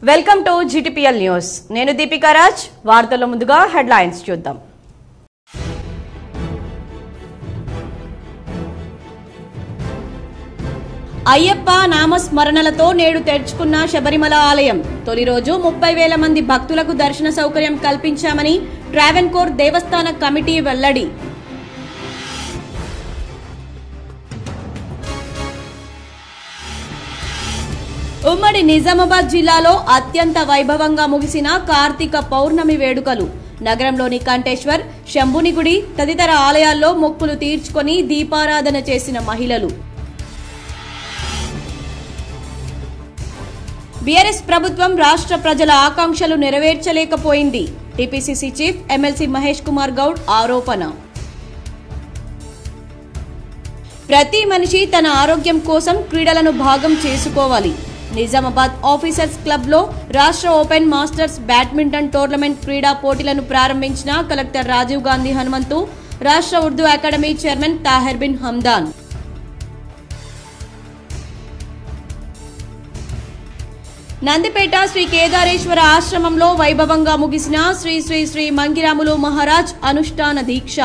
Welcome to GTPL news. నేను దీపికా రాజ్. వార్తల్లో ముందుగా హెడ్లైన్స్ చూద్దాం. అయ్యప్ప నామస్మరణలతో నేడు తెరుచుకున్న శబరిమల ఆలయం. తొలి రోజు 30,000 మంది భక్తులకు దర్శన సౌకర్యం కల్పించామని ట్రావెన్కోర్ దేవస్థాన కమిటీ వెల్లడి. ఉమ్మడి నిజామాబాద్ జిల్లాలో అత్యంత వైభవంగా ముగిసిన కార్తీక పౌర్ణమి వేడుకలు. నగరంలోని కంఠేశ్వర్, శంభుని గుడి తదితర ఆలయాల్లో మొక్కులు తీర్చుకొని దీపారాధన చేసిన మహిళలు. బీఆర్ఎస్ ప్రభుత్వం రాష్ట్ర ప్రజల ఆకాంక్షలు నెరవేర్చలేకపోయింది. TPCC chief MLC Mahesh Kumar Goud ఆరోపణ. ప్రతి మనిషి తన ఆరోగ్యం కోసం క్రీడలను భాగం చేసుకోవాలి. నిజామాబాద్ ఆఫీసర్స్ క్లబ్ లో రాష్ట్ర ఓపెన్ మాస్టర్స్ బ్యాడ్మింటన్ టోర్నమెంట్ క్రీడా పోటీలను ప్రారంభించిన కలెక్టర్ రాజీవ్ గాంధీ హనుమంతు, రాష్ట్ర ఉర్దూ అకాడమీ చైర్మన్ తాహిర్ బిన్ హమ్దాన్. నందిపేట శ్రీ కేదారేశ్వర ఆశ్రమంలో వైభవంగా ముగిసిన శ్రీ శ్రీ శ్రీ మంగిరాములు మహారాజ్ అనుష్ఠాన దీక్ష.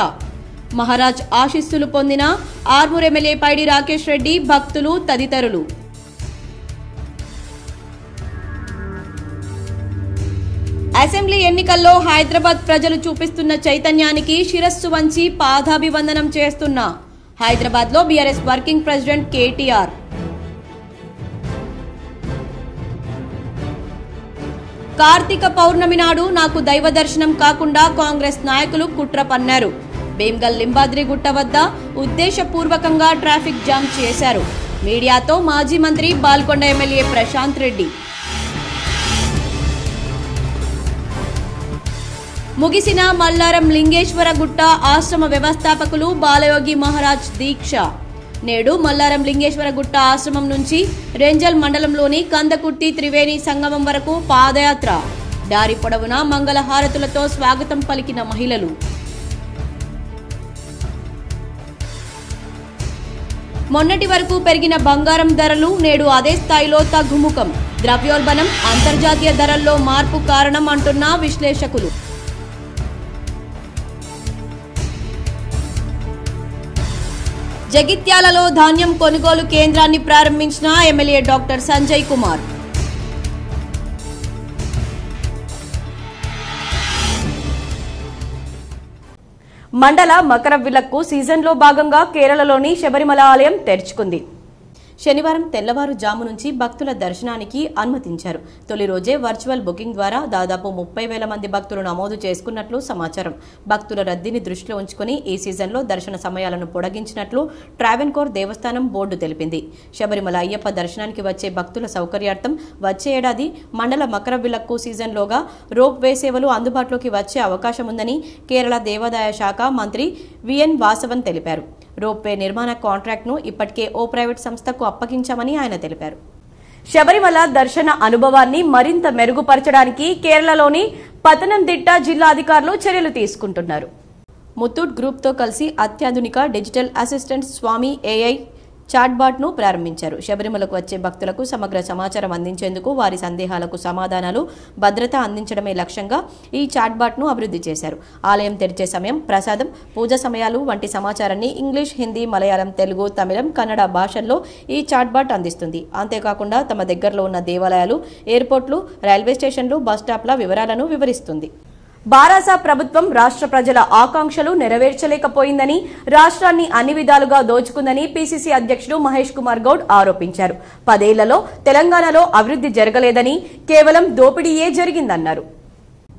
మహారాజ్ ఆశీస్సులు పొందిన ఆర్మూర్ ఎమ్మెల్యే పైడి రాకేష్ రెడ్డి, భక్తులు తదితరులు. అసెంబ్లీ ఎన్నికల్లో హైదరాబాద్ ప్రజలు చూపిస్తున్న చైతన్యానికి శిరస్సు వంచి పాదాభివందనం చేస్తున్న హైదరాబాద్ లో BRS working president KTR. Kartika Pournami నాడు నాకు దైవ దర్శనం కాకుండా కాంగ్రెస్ నాయకులు కుట్ర పన్నారు. భీమ్గల్ లింబాద్రి గుట్ట వద్ద ఉద్దేశపూర్వకంగా ట్రాఫిక్ జామ్ చేశారు. మీడియాతో మాజీ మంత్రి బాల్కొండ ఎమ్మెల్యే ప్రశాంత్ రెడ్డి. ముగిసిన మల్లారం లింగేశ్వర గుట్ట ఆశ్రమ వ్యవస్థాపకులు బాలయోగి మహారాజ్ దీక్ష. నేడు మల్లారం లింగేశ్వర గుట్ట ఆశ్రమం నుంచి రెంజల్ మండలంలోని కందకుర్తి త్రివేణి సంగమం వరకు పాదయాత్ర. దారి పొడవునా మంగళహారతులతో స్వాగతం పలికిన మహిళలు. మొన్నటి వరకు పెరిగిన బంగారం ధరలు నేడు అదే స్థాయిలో తగ్గుముఖం. ద్రవ్యోల్బణం, అంతర్జాతీయ ధరల్లో మార్పు కారణం అంటున్న విశ్లేషకులు. జగిత్యాలలో ధాన్యం కొనుగోలు కేంద్రాన్ని ప్రారంభించిన ఎమ్మెల్యే డాక్టర్ సంజయ్ కుమార్. మండల మకర విలక్కు సీజన్లో భాగంగా కేరళలోని శబరిమల ఆలయం తెరుచుకుంది. శనివారం తెల్లవారుజాము నుంచి భక్తుల దర్శనానికి అనుమతించారు. తొలి రోజే వర్చువల్ బుకింగ్ ద్వారా దాదాపు 30,000 మంది భక్తులు నమోదు చేసుకున్నట్లు సమాచారం. భక్తుల రద్దీని దృష్టిలో ఉంచుకుని ఈ సీజన్లో దర్శన సమయాలను పొడిగించినట్లు ట్రావెన్కోర్ దేవస్థానం బోర్డు తెలిపింది. శబరిమల అయ్యప్ప దర్శనానికి వచ్చే భక్తుల సౌకర్యార్థం వచ్చే ఏడాది మండల మకర విలక్కు సీజన్లోగా రోప్ వే సేవలు అందుబాటులోకి వచ్చే అవకాశం ఉందని కేరళ దేవాదాయ శాఖ మంత్రి విఎన్ వాసవన్ తెలిపారు. రోప్వే నిర్మాణ కాంట్రాక్ట్ను ఇప్పటికే ఓ ప్రైవేట్ సంస్థకు అప్పగించామని ఆయన తెలిపారు. శబరిమల దర్శన అనుభవాన్ని మరింత మెరుగుపరచడానికి కేరళలోని పతనంతిట్ట జిల్లా అధికారులు చర్యలు తీసుకుంటున్నారు. ముత్తూట్ గ్రూప్తో కలిసి అత్యాధునిక డిజిటల్ అసిస్టెంట్ స్వామి ఏఐ చాట్బాట్ ను ప్రారంభించారు. శబరిమలకు వచ్చే భక్తులకు సమగ్ర సమాచారం అందించేందుకు వారి సందేహాలకు సమాధానాలు, భద్రత అందించడమే లక్ష్యంగా ఈ చాట్బాట్ ను అభివృద్ధి చేశారు. ఆలయం తెరిచే సమయం, ప్రసాదం, పూజ సమయాలు వంటి సమాచారాన్ని ఇంగ్లీష్, హిందీ, మలయాళం, తెలుగు, తమిళం, కన్నడ భాషల్లో ఈ చాట్బాట్ అందిస్తుంది. అంతేకాకుండా తమ దగ్గరలో ఉన్న దేవాలయాలు, ఎయిర్పోర్ట్లు, రైల్వే స్టేషన్లు, బస్టాప్ల వివరాలను వివరిస్తుంది. బారాస ప్రభుత్వం రాష్ట్ర ప్రజల ఆకాంక్షలు నెరవేర్చలేకపోయిందని, రాష్ట్రాన్ని అన్ని విధాలుగా దోచుకుందని పీసీసీ అధ్యక్షుడు మహేష్ కుమార్ గౌడ్ ఆరోపించారు. 10 ఏళ్లలో తెలంగాణలో అభివృద్ధి జరగలేదని, కేవలం దోపిడీయే జరిగిందన్నారు.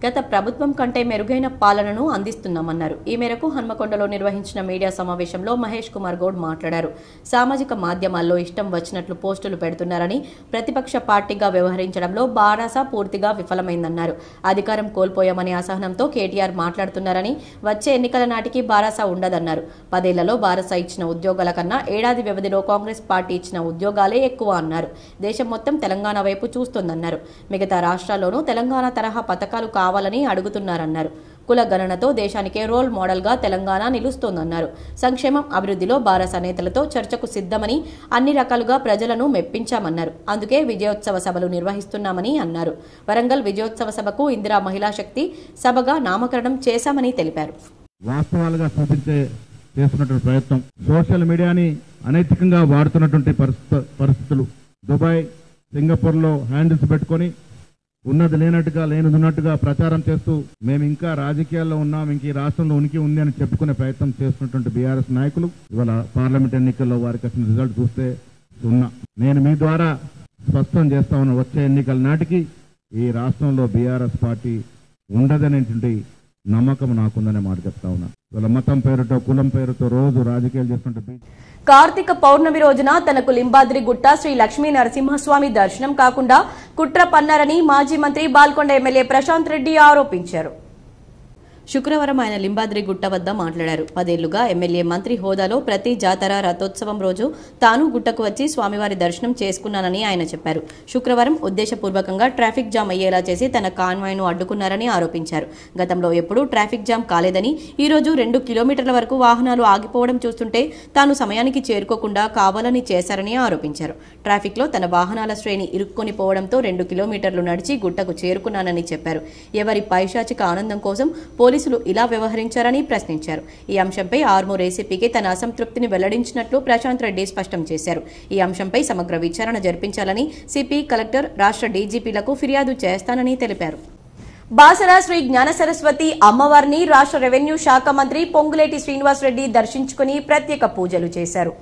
గత ప్రభుత్వం కంటే మెరుగైన పాలనను అందిస్తున్నామన్నారు. ఈ మేరకు హన్మకొండలో నిర్వహించిన మీడియా సమావేశంలో మహేష్ కుమార్ గౌడ్ మాట్లాడారు. సామాజిక మాధ్యమాల్లో ఇష్టం వచ్చినట్లు పోస్టులు పెడుతున్నారని, ప్రతిపక్ష పార్టీగా వ్యవహరించడంలో బారాస పూర్తిగా విఫలమైందన్నారు. అధికారం కోల్పోయామనే అసహనంతో కేటీఆర్ మాట్లాడుతున్నారని, వచ్చే ఎన్నికల నాటికి బారాస ఉండదన్నారు. 10 ఏళ్లలో బారాస ఇచ్చిన ఉద్యోగాల కన్నా ఏడాది వ్యవధిలో కాంగ్రెస్ పార్టీ ఇచ్చిన ఉద్యోగాలే ఎక్కువ అన్నారు. దేశం మొత్తం తెలంగాణ వైపు చూస్తోందన్నారు. మిగతా రాష్ట్రాల్లోనూ తెలంగాణ తరహా పథకాలు కావాలని అడుగుతున్నారన్నారు. కుల గణనతో దేశానికే రోల్ మోడల్గా తెలంగాణ నిలుస్తోందన్నారు. సంక్షేమం, అభివృద్ధిలో బారస నేతలతో చర్చకు సిద్ధమని, అన్ని రకాలుగా ప్రజలను మెప్పించామన్నారు. అందుకే విజయోత్సవ సభలు నిర్వహిస్తున్నామని అన్నారు. వరంగల్ విజయోత్సవ సభకు ఇందిరా మహిళా శక్తి సభగా నామకరణం చేశామని తెలిపారు. వాస్తవాలుగా చేస్తున్నటువంటి ప్రయత్నం, సోషల్ మీడియాని అనైతికంగా వాడుతున్నటువంటి పరిస్థితులు, దుబాయ్, సింగపూర్లో హ్యాండిల్స్ పెట్టుకొని ఉన్నది లేనట్టుగా లేనిదున్నట్టుగా ప్రచారం చేస్తూ మేము ఇంకా రాజకీయాల్లో ఉన్నాం, ఇంక ఈ రాష్ట్రంలో ఉనికి ఉంది అని చెప్పుకునే ప్రయత్నం చేస్తున్నటువంటి బీఆర్ఎస్ నాయకులు ఇవాళ పార్లమెంట్ ఎన్నికల్లో వారికి వచ్చిన రిజల్ట్ చూస్తే సున్నా. నేను మీ ద్వారా స్పష్టం చేస్తా ఉన్న వచ్చే ఎన్నికల నాటికి ఈ రాష్ట్రంలో బీఆర్ఎస్ పార్టీ ఉండదనేటువంటి నమ్మకం నాకుందనే మాట చెప్తా ఉన్నా. ఇవాళ మతం పేరుతో, కులం పేరుతో రోజు రాజకీయాలు చేస్తుంటే కార్తీక పౌర్ణమి రోజున తనకు లింబాద్రి గుట్ట శ్రీ లక్ష్మీ నరసింహస్వామి దర్శనం కాకుండా కుట్ర పన్నారని మాజీ మంత్రి బాల్కొండ ఎమ్మెల్యే ప్రశాంత్ రెడ్డి ఆరోపించారు. శుక్రవారం ఆయన లింబాద్రి గుట్ట వద్ద మాట్లాడారు. 10 ఏళ్లుగా ఎమ్మెల్యే మంత్రి హోదాలో ప్రతి జాతర, రథోత్సవం రోజు తాను గుట్టకు వచ్చి స్వామివారి దర్శనం చేసుకున్నానని ఆయన చెప్పారు. శుక్రవారం ఉద్దేశపూర్వకంగా ట్రాఫిక్ జామ్ అయ్యేలా చేసి తన కాన్వాయ్ను అడ్డుకున్నారని ఆరోపించారు. గతంలో ఎప్పుడూ ట్రాఫిక్ జామ్ కాలేదని, ఈ రోజు 2 కిలోమీటర్ల వరకు వాహనాలు ఆగిపోవడం చూస్తుంటే తాను సమయానికి చేరుకోకుండా కావాలని చేశారని ఆరోపించారు. ట్రాఫిక్లో తన వాహనాల శ్రేణి ఇరుక్కొని పోవడంతో 2 కిలోమీటర్లు నడిచి గుట్టకు చేరుకున్నానని చెప్పారు. ఎవరి పైశాచిక ఆనందం కోసం పోలీసులు ఇలా వ్యవహరించారని ప్రశ్నించారు. ఈ అంశంపై ఆర్మూర్ ఏసీపీకి తన అసంతృప్తిని వెల్లడించినట్లు ప్రశాంత్ రెడ్డి స్పష్టం చేశారు. ఈ అంశంపై సమగ్ర విచారణ జరిపించాలని సిపి, కలెక్టర్, రాష్ట్ర డీజీపీలకు ఫిర్యాదు చేస్తానని తెలిపారు. బాసర శ్రీ జ్ఞాన సరస్వతి అమ్మవారిని రాష్ట్ర రెవెన్యూ శాఖ మంత్రి పొంగులేటి శ్రీనివాసరెడ్డి దర్శించుకుని ప్రత్యేక పూజలు చేశారు.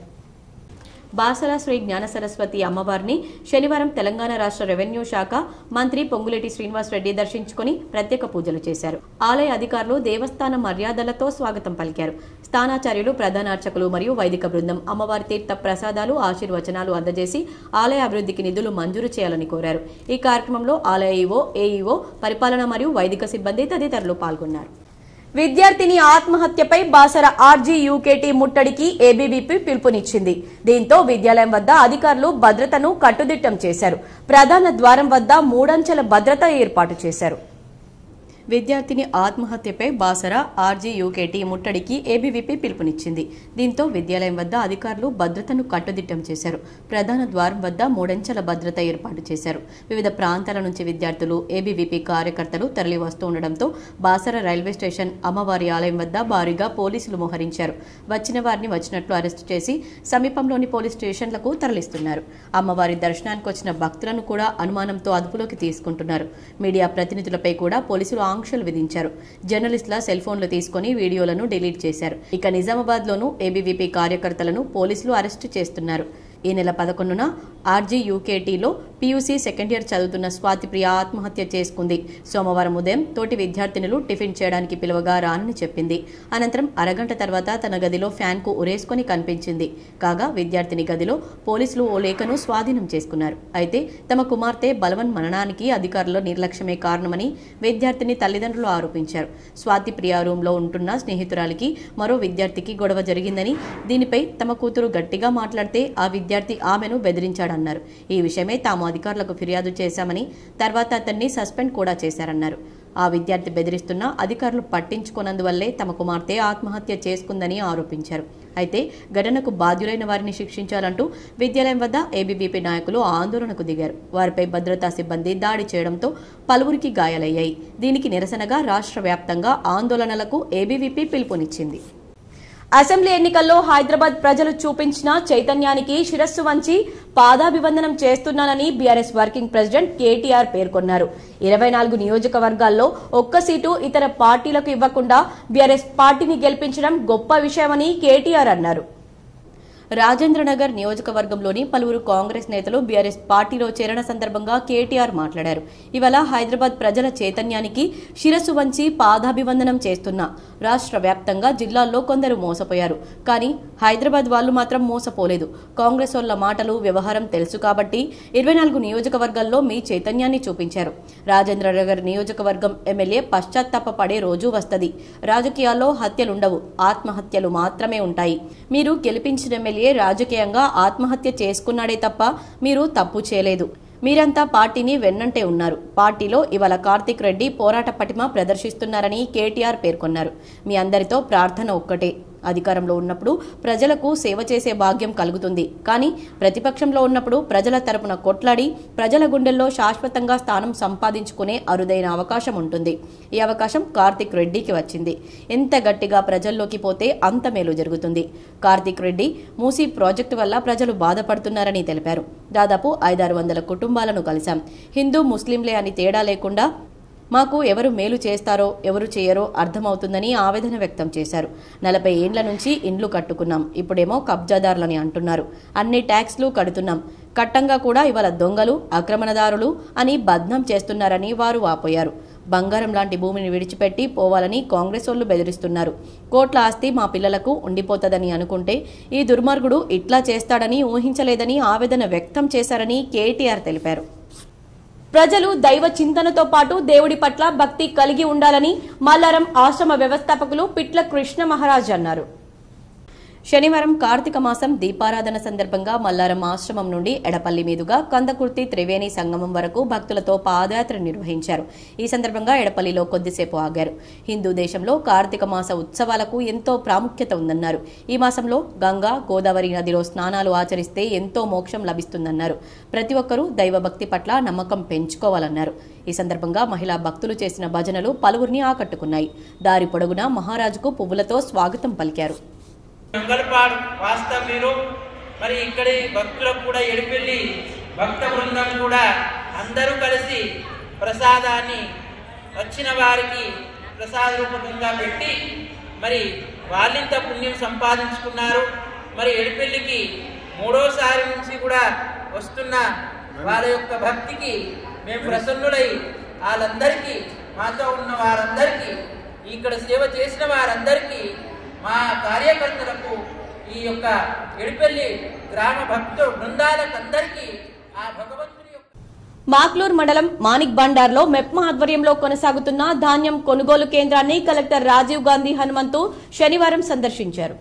బాసర శ్రీ జ్ఞాన సరస్వతి అమ్మవారిని శనివారం తెలంగాణ రాష్ట్ర రెవెన్యూ శాఖ మంత్రి పొంగులేటి శ్రీనివాసరెడ్డి దర్శించుకుని ప్రత్యేక పూజలు చేశారు. ఆలయ అధికారులు దేవస్థాన మర్యాదలతో స్వాగతం పలికారు. స్థానాచార్యులు, ప్రధాన అర్చకులు మరియు వైదిక బృందం అమ్మవారి తీర్థ ప్రసాదాలు, ఆశీర్వచనాలు అందజేసి ఆలయ అభివృద్ధికి నిధులు మంజూరు చేయాలని కోరారు. ఈ కార్యక్రమంలో ఆలయ ఈవో, ఏఈఓ, పరిపాలన మరియు వైదిక సిబ్బంది తదితరులు పాల్గొన్నారు. విద్యార్థిని ఆత్మహత్యపై బాసర ఆర్జీయూకేటీ ముట్టడికి ఏబీవీపీ పిలుపునిచ్చింది. దీంతో విద్యాలయం వద్ద అధికారులు భద్రతను కట్టుదిట్టం చేశారు. ప్రధాన ద్వారం వద్ద 3 అంచెల భద్రత ఏర్పాటు చేశారు. విద్యార్థిని ఆత్మహత్యపై బాసర ఆర్జీయూకేటీ ముట్టడికి ఏబీవీపీ పిలుపునిచ్చింది. దీంతో విద్యాలయం వద్ద అధికారులు భద్రతను కట్టుదిట్టం చేశారు. ప్రధాన ద్వారం వద్ద 3 అంచెల భద్రత ఏర్పాటు చేశారు. వివిధ ప్రాంతాల నుంచి విద్యార్థులు, ఏబీవీపీ కార్యకర్తలు తరలి వస్తుండటంతో బాసర రైల్వే స్టేషన్, అమ్మవారి ఆలయం వద్ద భారీగా పోలీసులు మోహరించారు. వచ్చిన వారిని వచ్చినట్లు అరెస్టు చేసి సమీపంలోని పోలీస్ స్టేషన్లకు తరలిస్తున్నారు. అమ్మవారి దర్శనానికి వచ్చిన భక్తులను కూడా అనుమానంతో అదుపులోకి తీసుకుంటున్నారు. మీడియా ప్రతినిధులపై కూడా పోలీసులు ఆంక్షలు విధించారు. జర్నలిస్టుల సెల్ ఫోన్లు తీసుకుని వీడియోలను డిలీట్ చేశారు. ఇక నిజామాబాద్ లోనూ ఏబీవీపీ కార్యకర్తలను పోలీసులు అరెస్టు చేస్తున్నారు. ఈ నెల 11న ఆర్జీయూకేటీలో పీయూసీ సెకండ్ ఇయర్ చదువుతున్న స్వాతిప్రియ ఆత్మహత్య చేసుకుంది. సోమవారం ఉదయం తోటి విద్యార్థినులు టిఫిన్ చేయడానికి పిలువగా రానని చెప్పింది. అనంతరం అరగంట తర్వాత తన గదిలో ఫ్యాన్కు ఉరేసుకొని కనిపించింది. కాగా విద్యార్థిని గదిలో పోలీసులు ఓ లేఖను స్వాధీనం చేసుకున్నారు. అయితే తమ కుమార్తె బలవన్ మరణానికి అధికారుల నిర్లక్ష్యమే కారణమని విద్యార్థిని తల్లిదండ్రులు ఆరోపించారు. స్వాతిప్రియ రూంలో ఉంటున్న స్నేహితురాలికి మరో విద్యార్థికి గొడవ జరిగిందని, దీనిపై తమ కూతురు గట్టిగా మాట్లాడితే ఆ విద్యార్థి ఆమెను బెదిరించాడన్నారు. ఈ విషయమే తాము అధికారులకు ఫిర్యాదు చేశామని, తర్వాత అతన్ని సస్పెండ్ కూడా చేశారన్నారు. ఆ విద్యార్థి బెదిరిస్తున్నా అధికారులు పట్టించుకున్నందువల్లే తమ కుమార్తె ఆత్మహత్య చేసుకుందని ఆరోపించారు. అయితే ఘటనకు బాధ్యులైన వారిని శిక్షించాలంటూ విద్యాలయం వద్ద ఏబీవీపీ నాయకులు ఆందోళనకు దిగారు. వారిపై భద్రతా సిబ్బంది దాడి చేయడంతో పలువురికి గాయాలయ్యాయి. దీనికి నిరసనగా రాష్ట్ర వ్యాప్తంగా ఆందోళనలకు ఏబీవీపీ పిలుపునిచ్చింది. అసెంబ్లీ ఎన్నికల్లో హైదరాబాద్ ప్రజలు చూపించిన చైతన్యానికి శిరస్సు వంచి పాదాభివందనం చేస్తున్నానని బీఆర్ఎస్ వర్కింగ్ ప్రెసిడెంట్ కేటీఆర్ పేర్కొన్నారు. 24 నియోజకవర్గాల్లో ఒక్క సీటు ఇతర పార్టీలకు ఇవ్వకుండా బీఆర్ఎస్ పార్టీని గెలిపించడం గొప్ప విషయమని కేటీఆర్ అన్నారు. రాజేంద్రనగర్ నియోజకవర్గంలోని పలువురు కాంగ్రెస్ నేతలు బీఆర్ఎస్ పార్టీలో చేరిన సందర్భంగా కేటీఆర్ మాట్లాడారు. ఇవాళ హైదరాబాద్ ప్రజల చైతన్యానికి శిరస్సు వంచి పాదాభివందనం చేస్తున్నా. రాష్ట్ర వ్యాప్తంగా జిల్లాల్లో కొందరు మోసపోయారు, కానీ హైదరాబాద్ వాళ్ళు మాత్రం మోసపోలేదు. కాంగ్రెస్ వాళ్ళ మాటలు, వ్యవహారం తెలుసు కాబట్టి 24 నియోజకవర్గాల్లో మీ చైతన్యాన్ని చూపించారు. రాజేంద్రనగర్ నియోజకవర్గం ఎమ్మెల్యే పశ్చాత్తాపపడే రోజు వస్తది. రాజకీయాల్లో హత్యలుండవు, ఆత్మహత్యలు మాత్రమే ఉంటాయి. మీరు గెలిపించిన ఎమ్మెల్యే రాజకీయంగా ఆత్మహత్య చేసుకున్నాడే తప్ప మీరు తప్పు చేయలేదు. మీరంతా పార్టీని వెన్నంటే ఉన్నారు. పార్టీలో ఇవాళ కార్తిక్ రెడ్డి పోరాట పటిమ ప్రదర్శిస్తున్నారని కేటీఆర్ పేర్కొన్నారు. మీ అందరితో ప్రార్థన ఒక్కటే, అధికారంలో ఉన్నప్పుడు ప్రజలకు సేవ చేసే భాగ్యం కలుగుతుంది. కానీ ప్రతిపక్షంలో ఉన్నప్పుడు ప్రజల తరపున కొట్లాడి ప్రజల గుండెల్లో శాశ్వతంగా స్థానం సంపాదించుకునే అరుదైన అవకాశం ఉంటుంది. ఈ అవకాశం కార్తిక్ రెడ్డికి వచ్చింది. ఎంత గట్టిగా ప్రజల్లోకి పోతే అంత మేలు జరుగుతుంది. కార్తిక్ రెడ్డి మూసీ ప్రాజెక్టు వల్ల ప్రజలు బాధపడుతున్నారని తెలిపారు. దాదాపు 500-600 కుటుంబాలను కలిశాం. హిందూ ముస్లింలే అని తేడా లేకుండా మాకు ఎవరు మేలు చేస్తారో ఎవరు చేయరో అర్థమవుతుందని ఆవేదన వ్యక్తం చేశారు. 40 ఏండ్ల నుంచి ఇండ్లు కట్టుకున్నాం, ఇప్పుడేమో కబ్జాదారులని అంటున్నారు. అన్ని ట్యాక్స్లు కడుతున్నాం, కట్టంగా కూడా ఇవాళ దొంగలు ఆక్రమణదారులు అని బద్నాం చేస్తున్నారని వారు వాపోయారు. బంగారం లాంటి భూమిని విడిచిపెట్టి పోవాలని కాంగ్రెస్ వాళ్ళు బెదిరిస్తున్నారు. కోట్ల ఆస్తి మా పిల్లలకు ఉండిపోతుందని అనుకుంటే ఈ దుర్మార్గుడు ఇట్లా చేస్తాడని ఊహించలేదని ఆవేదన వ్యక్తం చేశారని కేటీఆర్ తెలిపారు. ప్రజలు దైవ చింతనతో పాటు దేవుడి పట్ల భక్తి కలిగి ఉండాలని మల్లారం ఆశ్రమ వ్యవస్థాపకులు పిట్ల కృష్ణ మహారాజ్ అన్నారు. శనివారం కార్తీక మాసం దీపారాధన సందర్భంగా మల్లారం ఆశ్రమం నుండి ఎడపల్లి మీదుగా కందకుర్తి త్రివేణి సంగమం వరకు భక్తులతో పాదయాత్ర నిర్వహించారు. ఈ సందర్భంగా ఎడపల్లిలో కొద్దిసేపు ఆగారు. హిందూ దేశంలో కార్తీక మాస ఉత్సవాలకు ఎంతో ప్రాముఖ్యత ఉందన్నారు. ఈ మాసంలో గంగా, గోదావరి నదిలో స్నానాలు ఆచరిస్తే ఎంతో మోక్షం లభిస్తుందన్నారు. ప్రతి ఒక్కరూ దైవభక్తి పట్ల నమ్మకం పెంచుకోవాలన్నారు. ఈ సందర్భంగా మహిళా భక్తులు చేసిన భజనలు పలువురిని ఆకట్టుకున్నాయి. దారి పొడుగునా మహారాజుకు పువ్వులతో స్వాగతం పలికారు. మంగళపాడు వాస్తవ్యులు మరి ఇక్కడి భక్తులకు కూడా ఎడిపెల్లి భక్త బృందం కూడా అందరూ కలిసి ప్రసాదాన్ని వచ్చిన వారికి ప్రసాద రూపకంగా పెట్టి మరి వాళ్ళింత పుణ్యం సంపాదించుకున్నారు. మరి ఎడిపెల్లికి 3వసారి నుంచి కూడా వస్తున్న వాళ్ళ యొక్క భక్తికి మేము ప్రసన్నులై వాళ్ళందరికీ మాతో ఉన్న వారందరికీ ఇక్కడ సేవ చేసిన వారందరికీ మా కార్యకర్తలకు ఈ యొక్క ఎడిపెల్లి గ్రామ భక్తు బృందాలకందరికీ ఆ భగవంతుని మాక్లూర్ మండలం మానిక్ బండార్లో మెప్మా ఆధ్వర్యంలో కొనసాగుతున్న ధాన్యం కొనుగోలు కేంద్రాన్ని కలెక్టర్ రాజీవ్ గాంధీ హనుమంతు శనివారం సందర్శించారు.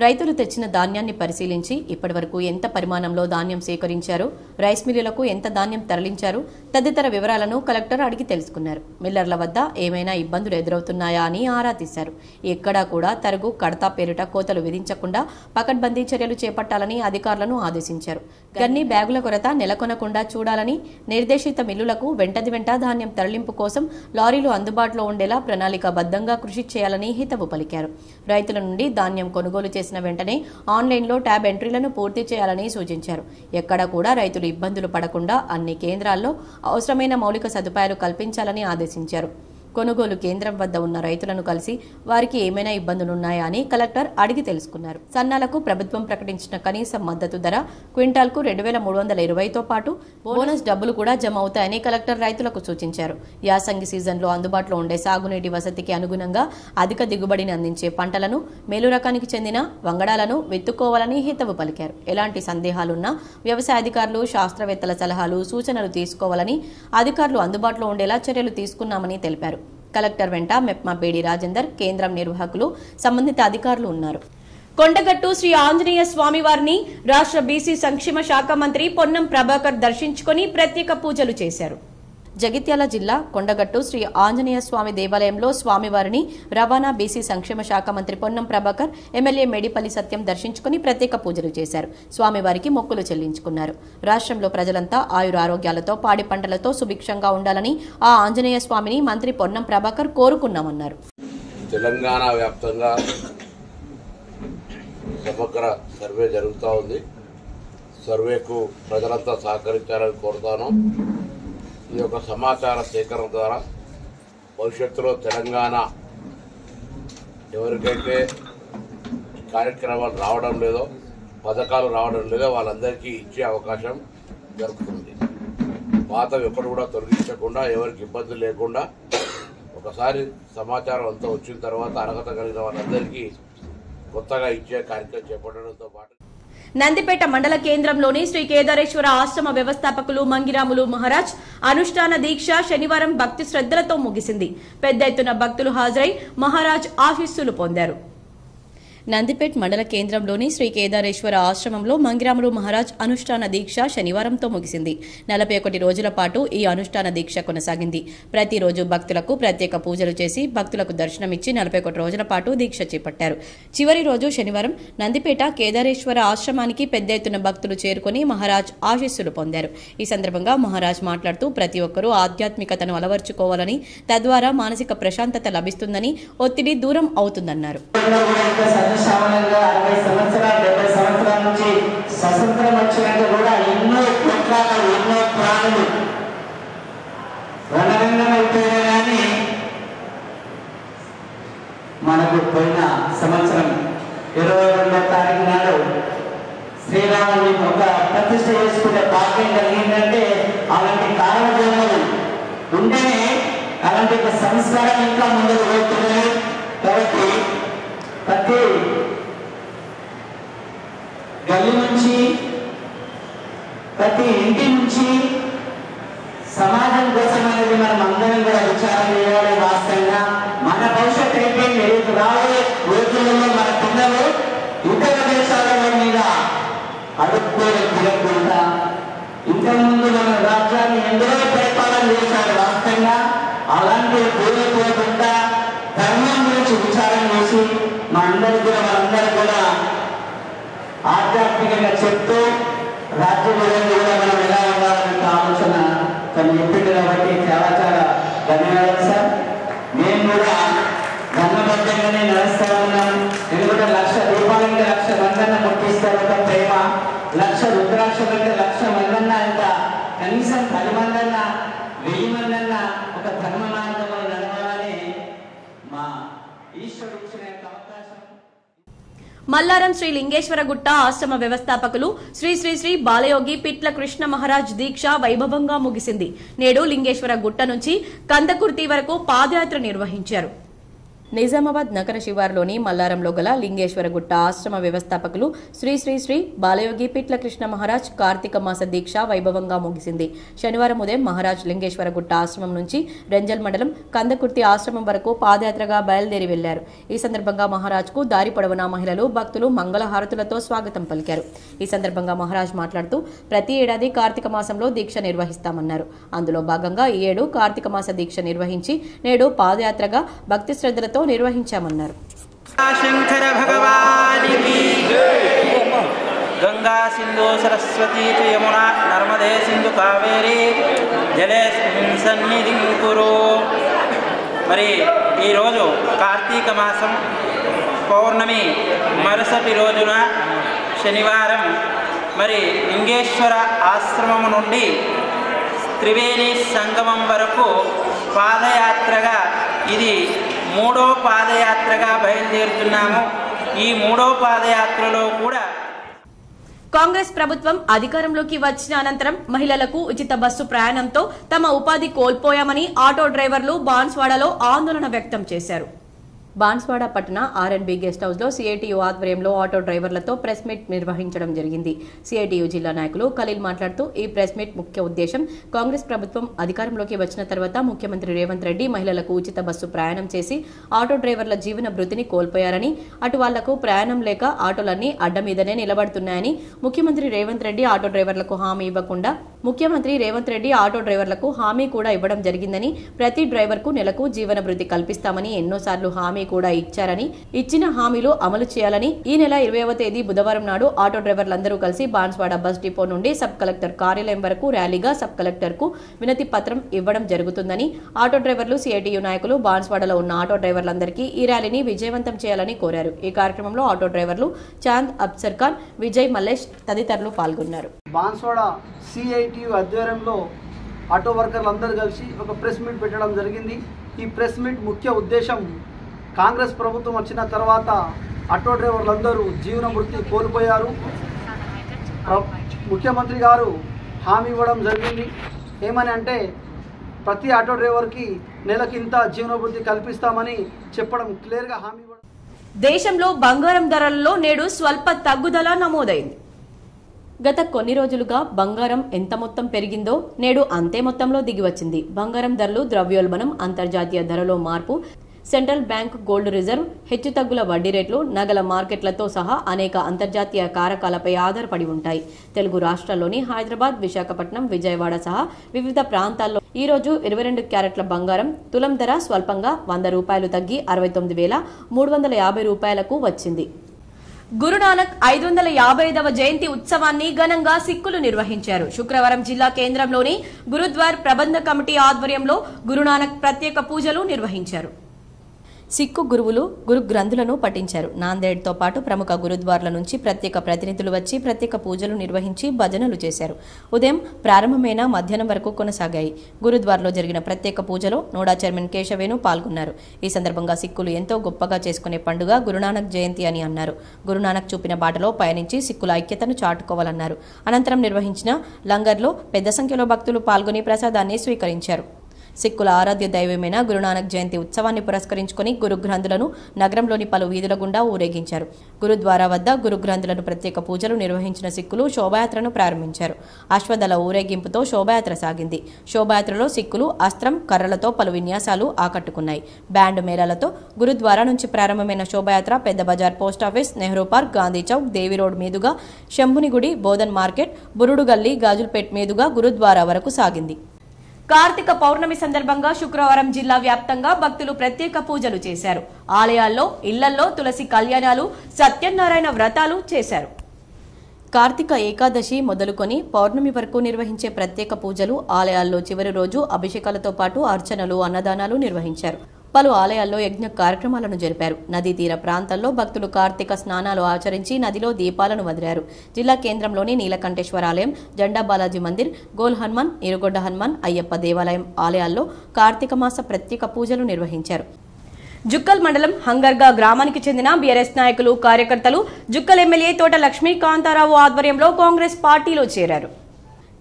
రైతులు తెచ్చిన ధాన్యాన్ని పరిశీలించి ఇప్పటివరకు ఎంత పరిమాణంలో ధాన్యం సేకరించారు, రైస్ మిల్లులకు ఎంత ధాన్యం తరలించారు తదితర వివరాలను కలెక్టర్ అడిగి తెలుసుకున్నారు. మిల్లర్ల వద్ద ఏమైనా ఇబ్బందులు ఎదురవుతున్నాయా అని ఆరా తీశారు. ఎక్కడా కూడా తరుగు కడతా పేరిట కోతలు విధించకుండా పకడ్బందీ చర్యలు చేపట్టాలని అధికారులను ఆదేశించారు. గన్ని బ్యాగుల కొరత నెలకొనకుండా చూడాలని, నిర్దేశిత మిల్లులకు వెంట ధాన్యం తరలింపు కోసం లారీలు అందుబాటులో ఉండేలా ప్రణాళికాబద్ధంగా కృషి చేయాలని హితవు పలికారు. రైతుల నుండి ధాన్యం కొనుగోలు చేసిన వెంటనే ఆన్లైన్లో ట్యాబ్ ఎంట్రీలను పూర్తి చేయాలని సూచించారు. ఎక్కడా కూడా రైతులు ఇబ్బందులు పడకుండా అన్ని కేంద్రాల్లో అవసరమైన మౌలిక సదుపాయాలు కల్పించాలని ఆదేశించారు. కొనుగోలు కేంద్రం వద్ద ఉన్న రైతులను కలిసి వారికి ఏమైనా ఇబ్బందులున్నాయా అని కలెక్టర్ అడిగి తెలుసుకున్నారు. సన్నాలకు ప్రభుత్వం ప్రకటించిన కనీస మద్దతు ధర క్వింటాల్కు 2320తో పాటు బోనస్ డబ్బులు కూడా జమ అవుతాయని కలెక్టర్ రైతులకు సూచించారు. యాసంగి సీజన్లో అందుబాటులో ఉండే సాగునీటి వసతికి అనుగుణంగా అధిక దిగుబడిని అందించే పంటలను, మేలు రకానికి చెందిన వంగడాలను విత్తుకోవాలని హితవు పలికారు. ఎలాంటి సందేహాలున్నా వ్యవసాయ అధికారులు, శాస్త్రవేత్తల సలహాలు, సూచనలు తీసుకోవాలని అధికారులు అందుబాటులో ఉండేలా చర్యలు తీసుకున్నామని తెలిపారు. కలెక్టర్ వెంట మెప్మా బేడి రాజేందర్, కేంద్రం నిర్వాహకులు, సంబంధిత అధికారులు ఉన్నారు. కొండగట్టు శ్రీ ఆంజనేయ స్వామి వారిని రాష్ట్ర బీసీ సంక్షేమ శాఖ మంత్రి పొన్నం ప్రభాకర్ దర్శించుకుని ప్రత్యేక పూజలు చేశారు. జగిత్యాల జిల్లా కొండగట్టు శ్రీ ఆంజనేయ స్వామి దేవాలయంలో స్వామివారిని రవాణా బీసీ సంక్షేమ శాఖ మంత్రి పొన్నం ప్రభాకర్, ఎమ్మెల్యే మేడిపల్లి సత్యం దర్శించుకుని ప్రత్యేక పూజలు చేశారు. స్వామివారికి మొక్కులు చెల్లించుకున్నారు. రాష్ట్రంలో ప్రజలంతా ఆయురారోగ్యాలతో, పాడి పంటలతో సుభిక్షంగా ఉండాలని ఆ ఆంజనేయ స్వామిని మంత్రి పొన్నం ప్రభాకర్ కోరుకున్నామన్నారు. తెలంగాణ వ్యాప్తంగా సమగ్ర సర్వే జరుగుతూ ఉంది. సర్వేకు ప్రజలంతా సహకరించాలని కోరుతాను. ఈ యొక్క సమాచార సేకరణ ద్వారా భవిష్యత్తులో తెలంగాణ ఎవరికైతే కార్యక్రమాలు రావడం లేదో, పథకాలు రావడం లేదో వాళ్ళందరికీ ఇచ్చే అవకాశం జరుగుతుంది. పాతవి ఎప్పుడు కూడా తొలగించకుండా, ఎవరికి ఇబ్బంది లేకుండా ఒకసారి సమాచారం అంతా వచ్చిన తర్వాత అర్హత కలిగిన వాళ్ళందరికీ కొత్తగా ఇచ్చే కార్యక్రమం చేపట్టడంతో పాటు నందిపేట మండల కేంద్రంలోని శ్రీ కేదారేశ్వర ఆశ్రమ వ్యవస్థాపకులు మంగిరాములు మహారాజ్ అనుష్ఠాన దీక్ష శనివారం భక్తి శ్రద్ధలతో ముగిసింది. పెద్ద ఎత్తున భక్తులు హాజరై మహారాజ్ ఆశీస్సులు పొందారు. నందిపేట్ మండల కేంద్రంలోని శ్రీ కేదారేశ్వర ఆశ్రమంలో మంగిరాములు మహారాజ్ అనుష్ఠాన దీక్ష శనివారంతో ముగిసింది. 41 రోజుల పాటు ఈ అనుష్ఠాన దీక్ష కొనసాగింది. ప్రతిరోజు భక్తులకు ప్రత్యేక పూజలు చేసి భక్తులకు దర్శనమిచ్చి 41 రోజుల పాటు దీక్ష చేపట్టారు. చివరి రోజు శనివారం నందిపేట కేదారేశ్వర ఆశ్రమానికి పెద్ద ఎత్తున భక్తులు చేరుకుని మహారాజ్ ఆశీస్సులు పొందారు. ఈ సందర్భంగా మహారాజ్ మాట్లాడుతూ ప్రతి ఒక్కరూ ఆధ్యాత్మికతను అలవర్చుకోవాలని, తద్వారా మానసిక ప్రశాంతత లభిస్తుందని, ఒత్తిడి దూరం అవుతుందన్నారు. సామాన్యంగా 60 సంవత్సరాలు 70 సంవత్సరాల నుంచి స్వతంత్రం వచ్చినాక కూడా ఎన్నో కొట్లాటలు, ఎన్నో ప్రాణులు రణరంగం అయిపోయినా కానీ మనకు పోయిన సంవత్సరం 22వ తారీఖు నాడు శ్రీరాముని ఒక ప్రతిష్ఠ చేసుకునే భాగ్యం కలిగిందంటే అలాంటి కారణజన్మలు ఉంటేనే అలాంటి ఒక సంస్కారం ఇంకా ముందుకు పోతున్నాయి. కాబట్టి ప్రతి గల్లి నుంచి, ప్రతి ఇంటి నుంచి సమాజం కోసం అనేది మనం అందరం కూడా విచారం చేయాలి. వాస్తవంగా మన భవిష్యత్తు అయిపోయింది. రాబోయే రోజులలో మన పిల్లలు ఇతర దేశాల మీద అడుక్కోలు తిరగకుండా, ఇంతకుముందు మన రాజ్యాన్ని ఎందరో పరిపాలన చేశారు. వాస్తవంగా అలాంటి కోరుకోకుండా ధర్మం గురించి విచారం చేసి మనందరూ కూడా ఆధ్యాత్మికంగా చెప్తూ రాజ్య విధంగా కూడా మనం ఎలా ఉండాలనే ఆలోచన తను చెప్పింది. కాబట్టి చాలా చాలా ధన్యవాదాలు సార్. మేము కూడా ధర్మబద్ధంగానే నడుస్తూ ఉన్నాం. ఎందుకంటే 1,00,000 దీపాలంటే 1,00,000 మందన్న ముట్టిస్తారు ఒక ప్రేమ, 1,00,000 రుద్రాక్షలంటే 1,00,000 మందన్న అంత, కనీసం 10 మందన్న 1000 మందన్న ఒక ధర్మ మార్గంలో నడవాలని మా ఈశ్వరుడు ఇచ్చిన అవకాశం. మల్లారం శ్రీ లింగేశ్వరగుట్ట ఆశ్రమ వ్యవస్థాపకులు శ్రీ శ్రీ శ్రీ బాలయోగి పిట్ల కృష్ణ మహారాజ్ దీక్ష వైభవంగా ముగిసింది. నేడు లింగేశ్వర గుట్ట నుంచి కందకుర్తి వరకు పాదయాత్ర నిర్వహించారు. నిజామాబాద్ నగర శివారులోని మల్లారంలో గల లింగేశ్వరగుట్ట ఆశ్రమ వ్యవస్థాపకులు శ్రీ శ్రీ శ్రీ బాలయోగి పిట్ల కృష్ణ మహారాజ్ కార్తీక మాస దీక్ష వైభవంగా ముగిసింది. శనివారం ఉదయం మహారాజ్ లింగేశ్వరగుట్ట ఆశ్రమం నుంచి రెంజల్ మండలం కందకుర్తి ఆశ్రమం వరకు పాదయాత్రగా బయలుదేరి వెళ్లారు. ఈ సందర్భంగా మహారాజ్ కు దారి పొడవునా మహిళలు, భక్తులు మంగళహారతులతో స్వాగతం పలికారు. ఈ సందర్భంగా మహారాజ్ మాట్లాడుతూ ప్రతి ఏడాది కార్తీక మాసంలో దీక్ష నిర్వహిస్తామన్నారు. అందులో భాగంగా ఈ ఏడు కార్తీక మాస దీక్ష నిర్వహించి నేడు పాదయాత్రగా భక్తి శ్రద్ధలతో నిర్వహించామన్నారు. శంకర భగవానికి గంగా సింధు సరస్వతి యమునా నర్మదే సింధు కావేరి జలేస్మిన్ సన్నిధిం కురు. మరి ఈరోజు కార్తీక మాసం పౌర్ణమి మరుసటి రోజున శనివారం మరి లింగేశ్వర ఆశ్రమం నుండి త్రివేణి సంగమం వరకు పాదయాత్రగా ఇది 3వ పాదయాత్రగా బయలుదేరుతున్నాము. ఈ 3వ పాదయాత్రలో కూడా కాంగ్రెస్ ప్రభుత్వం అధికారంలోకి వచ్చిన అనంతరం మహిళలకు ఉచిత బస్సు ప్రయాణంతో తమ ఉపాధి కోల్పోయామని ఆటో డ్రైవర్లు బాన్స్వాడలో ఆందోళన వ్యక్తం చేశారు. బాన్స్వాడ పట్టణ ఆర్ఎండ్బి గెస్ట్ హౌస్ లో సిఐటియు ఆధ్వర్యంలో ఆటో డ్రైవర్లతో ప్రెస్ మీట్ నిర్వహించడం జరిగింది. సిఐటియు జిల్లా నాయకులు ఖలీల్ మాట్లాడుతూ ఈ ప్రెస్ మీట్ ముఖ్య ఉద్దేశం కాంగ్రెస్ ప్రభుత్వం అధికారంలోకి వచ్చిన తర్వాత ముఖ్యమంత్రి రేవంత్ రెడ్డి మహిళలకు ఉచిత బస్సు ప్రయాణం చేసి ఆటో డ్రైవర్ల జీవన భృతిని కోల్పోయారని, అటు వాళ్లకు ప్రయాణం లేక ఆటోలన్నీ అడ్డ మీదనే నిలబడుతున్నాయని, ముఖ్యమంత్రి రేవంత్ రెడ్డి ఆటో డ్రైవర్లకు హామీ ఇవ్వకుండా ఆటో డ్రైవర్లకు హామీ కూడా ఇవ్వడం జరిగిందని, ప్రతి డ్రైవర్కు నెలకు జీవన భృతి కల్పిస్తామని ఎన్నోసార్లు హామీ కూడా ఇచ్చారని, ఇచ్చిన హామీలు అమలు చేయాలని ఈ నెల 20వ తేదీ బుధవారం నాడు ఆటో డ్రైవర్లందరూ కలిసి బాన్స్వాడ బస్ డిపో నుండి సబ్ కలెక్టర్ కార్యాలయం వరకు ర్యాలీగా సబ్ కలెక్టర్ కు వినతి పత్రం ఇవ్వడం జరుగుతుందని ఆటో డ్రైవర్లు, సిఐటియు నాయకులు బాన్స్వాడలో ఉన్న ఆటో డ్రైవర్లందరికీ ఈ ర్యాలీని విజయవంతం చేయాలని కోరారు. ఈ కార్యక్రమంలో ఆటో డ్రైవర్లు చాంద్ అబ్సర్ ఖాన్, విజయ్ మల్లేష్ తదితరులు పాల్గొన్నారు. బాన్స్వాడ సిఐటియు ఆధ్వర్యంలో ఆటో వర్కర్లందరూ కలిసి ఒక ప్రెస్ మీట్ పెట్టడం జరిగింది. ఈ ప్రెస్ మీట్ ముఖ్య ఉద్దేశం కాంగ్రెస్ ప్రభుత్వం వచ్చిన తర్వాత ఆటో డ్రైవర్లందరూ జీవన వృత్తి కోల్పోయారు. ముఖ్యమంత్రి గారు హామీ ఇవ్వడం జరిగింది. ఏమని అంటే ప్రతి ఆటో డ్రైవర్కి నెలకింత జీవన వృత్తి కల్పిస్తామని చెప్పడం, క్లియర్గా హామీ ఇవ్వడం. దేశంలో బంగారం ధరలలో నేడు స్వల్ప తగ్గుదల నమోదైంది. గత కొన్ని రోజులుగా బంగారం ఎంత మొత్తం పెరిగిందో నేడు అంతే మొత్తంలో దిగివచ్చింది. బంగారం ధరలు, ద్రవ్యోల్బణం, అంతర్జాతీయ ధరలో మార్పు, సెంట్రల్ బ్యాంక్ గోల్డ్ రిజర్వ్, హెచ్చుతగ్గుల వడ్డీ రేట్లు, నగల మార్కెట్లతో సహా అనేక అంతర్జాతీయ కారకాలపై ఆధారపడి ఉంటాయి. తెలుగు రాష్ట్రాల్లోని హైదరాబాద్, విశాఖపట్నం, విజయవాడ సహా వివిధ ప్రాంతాల్లో ఈ రోజు 22 క్యారెట్ల బంగారం తులం ధర స్వల్పంగా ₹100 తగ్గి 69,350 రూపాయలకు వచ్చింది. గురునానక్ 555వ జయంతి ఉత్సవాన్ని ఘనంగా సిక్కులు నిర్వహించారు. శుక్రవారం జిల్లా కేంద్రంలోని గురుద్వార్ ప్రబంధ కమిటీ ఆధ్వర్యంలో గురునానక్ ప్రత్యేక పూజలు నిర్వహించారు. సిక్కు గురువులు గురు గ్రంథులను పఠించారు. నాందేడ్తో పాటు ప్రముఖ గురుద్వార్ల నుంచి ప్రత్యేక ప్రతినిధులు వచ్చి ప్రత్యేక పూజలు నిర్వహించి భజనలు చేశారు. ఉదయం ప్రారంభమైన మధ్యాహ్నం వరకు కొనసాగాయి. గురుద్వార్లో జరిగిన ప్రత్యేక పూజలో నోడా చైర్మన్ కేశవేను పాల్గొన్నారు. ఈ సందర్భంగా సిక్కులు ఎంతో గొప్పగా చేసుకునే పండుగ గురునానక్ జయంతి అని అన్నారు. గురునానక్ చూపిన బాటలో పయనించి సిక్కుల ఐక్యతను చాటుకోవాలన్నారు. అనంతరం నిర్వహించిన లంగర్లో పెద్ద సంఖ్యలో భక్తులు పాల్గొని ప్రసాదాన్ని స్వీకరించారు. సిక్కుల ఆరాధ్య దైవమైన గురునానక్ జయంతి ఉత్సవాన్ని పురస్కరించుకుని గురుగ్రంథులను నగరంలోని పలు వీధుల గుండా ఊరేగించారు. గురుద్వారా వద్ద గురుగ్రంథులను ప్రత్యేక పూజలు నిర్వహించిన సిక్కులు శోభాయాత్రను ప్రారంభించారు. అశ్వదళ ఊరేగింపుతో శోభాయాత్ర సాగింది. శోభాయాత్రలో సిక్కులు అస్త్రం, కర్రలతో పలు విన్యాసాలు ఆకట్టుకున్నాయి. బ్యాండ్ మేళాలతో గురుద్వారా నుంచి ప్రారంభమైన శోభాయాత్ర పెద్ద బజార్, పోస్టాఫీస్, నెహ్రూ పార్క్, గాంధీ చౌక్, దేవి రోడ్ మీదుగా శంభునిగుడి, బోధన్ మార్కెట్, బురుడు గల్లీ, గాజుల్పేట్ మీదుగా గురుద్వారా వరకు సాగింది. కార్తీక పౌర్ణమి సందర్భంగా శుక్రవారం జిల్లా వ్యాప్తంగా భక్తులు ప్రత్యేక పూజలు చేశారు. ఆలయాల్లో, ఇళ్లల్లో తులసి కళ్యాణాలు, సత్యనారాయణ వ్రతాలు చేశారు. కార్తీక ఏకాదశి మొదలుకొని పౌర్ణమి వరకు నిర్వహించే ప్రత్యేక పూజలు, ఆలయాల్లో చివరి రోజు అభిషేకాలతో పాటు అర్చనలు, అన్నదానాలు నిర్వహించారు. పలు ఆలయాల్లో యజ్ఞ కార్యక్రమాలను జరిపారు. నదీ తీర ప్రాంతాల్లో భక్తులు కార్తీక స్నానాలు ఆచరించి నదిలో దీపాలను వదిలారు. జిల్లా కేంద్రంలోని నీలకంఠేశ్వర ఆలయం, జెండా బాలాజీ మందిర్, గోల్ హనుమాన్, ఇరుగొడ్డ హనుమాన్, అయ్యప్ప దేవాలయం ఆలయాల్లో కార్తీక మాస ప్రత్యేక పూజలు నిర్వహించారు. జుక్కల్ మండలం హంగర్గా గ్రామానికి చెందిన బీఆర్ఎస్ నాయకులు, కార్యకర్తలు జుక్కల్ ఎమ్మెల్యే తోట లక్ష్మీకాంతారావు ఆధ్వర్యంలో కాంగ్రెస్ పార్టీలో చేరారు.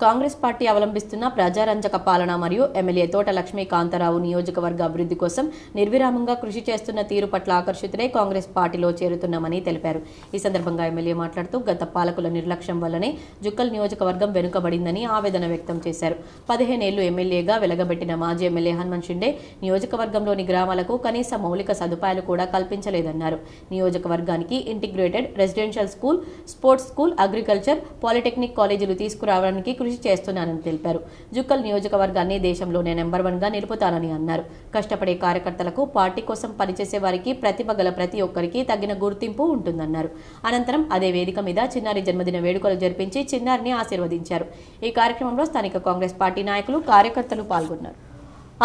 కాంగ్రెస్ పార్టీ అవలంబిస్తున్న ప్రజారంజక పాలన మరియు ఎమ్మెల్యే తోట లక్ష్మీకాంతారావు నియోజకవర్గ అభివృద్ధి కోసం నిర్విరామంగా కృషి చేస్తున్న తీరు పట్ల ఆకర్షితులై కాంగ్రెస్ పార్టీలో చేరుతున్నామని తెలిపారు. ఈ సందర్భంగా ఎమ్మెల్యే మాట్లాడుతూ గత పాలకుల నిర్లక్ష్యం వల్లనే జుక్కల్ నియోజకవర్గం వెనుకబడిందని ఆవేదన వ్యక్తం చేశారు. 15 ఏళ్లు ఎమ్మెల్యేగా వెలగబెట్టిన మాజీ ఎమ్మెల్యే హనుమంత్ షిండే నియోజకవర్గంలోని గ్రామాలకు కనీస మౌలిక సదుపాయాలు కూడా కల్పించలేదన్నారు. నియోజకవర్గానికి integrated residential school, sports school, agriculture, polytechnic కాలేజీలు తీసుకురావడానికి కృషి చేస్తున్నానని తెలిపారు. జుక్కల్ నియోజకవర్గాన్ని దేశంలోనే నెంబర్ 1గా నిలుపుతానని అన్నారు. కష్టపడే కార్యకర్తలకు, పార్టీ కోసం పనిచేసే వారికి, ప్రతిభ గల ప్రతి ఒక్కరికి తగిన గుర్తింపు ఉంటుందన్నారు. అనంతరం అదే వేదిక మీద చిన్నారి జన్మదిన వేడుకలు జరిపించి చిన్నారిని ఆశీర్వదించారు. ఈ కార్యక్రమంలో స్థానిక కాంగ్రెస్ పార్టీ నాయకులు, కార్యకర్తలు పాల్గొన్నారు.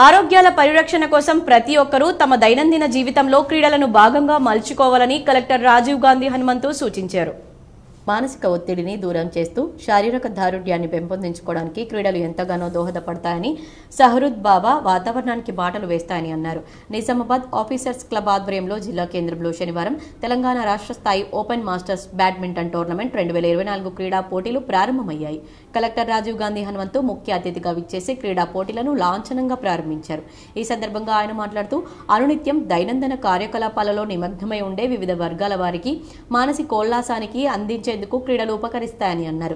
ఆరోగ్యాల పరిరక్షణ కోసం ప్రతి ఒక్కరూ తమ దైనందిన జీవితంలో క్రీడలను భాగంగా మలుచుకోవాలని కలెక్టర్ రాజీవ్ గాంధీ హనుమంతు సూచించారు. మానసిక ఒత్తిడిని దూరం చేస్తూ శారీరక దారుఢ్యాన్ని పెంపొందించుకోవడానికి క్రీడలు ఎంతగానో దోహదపడతాయని, సహృద్ బాబా వాతావరణానికి బాటలు వేస్తాయని అన్నారు. నిజామాబాద్ ఆఫీసర్స్ క్లబ్ ఆధ్వర్యంలో జిల్లా కేంద్రంలో శనివారం తెలంగాణ రాష్ట్ర స్థాయి ఓపెన్ మాస్టర్స్ బ్యాడ్మింటన్ టోర్నమెంట్ 2024 క్రీడా పోటీలు ప్రారంభమయ్యాయి. కలెక్టర్ రాజీవ్ గాంధీ హనుమంతు ముఖ్య అతిథిగా విచ్చేసి క్రీడా పోటీలను లాంఛనంగా ప్రారంభించారు. ఈ సందర్భంగా ఆయన మాట్లాడుతూ అనునిత్యం దైనందిన కార్యకలాపాలలో నిమగ్నమై ఉండే వివిధ వర్గాల వారికి మానసికోల్లాసానికి అందించేందుకు క్రీడలు ఉపకరిస్తాయని అన్నారు.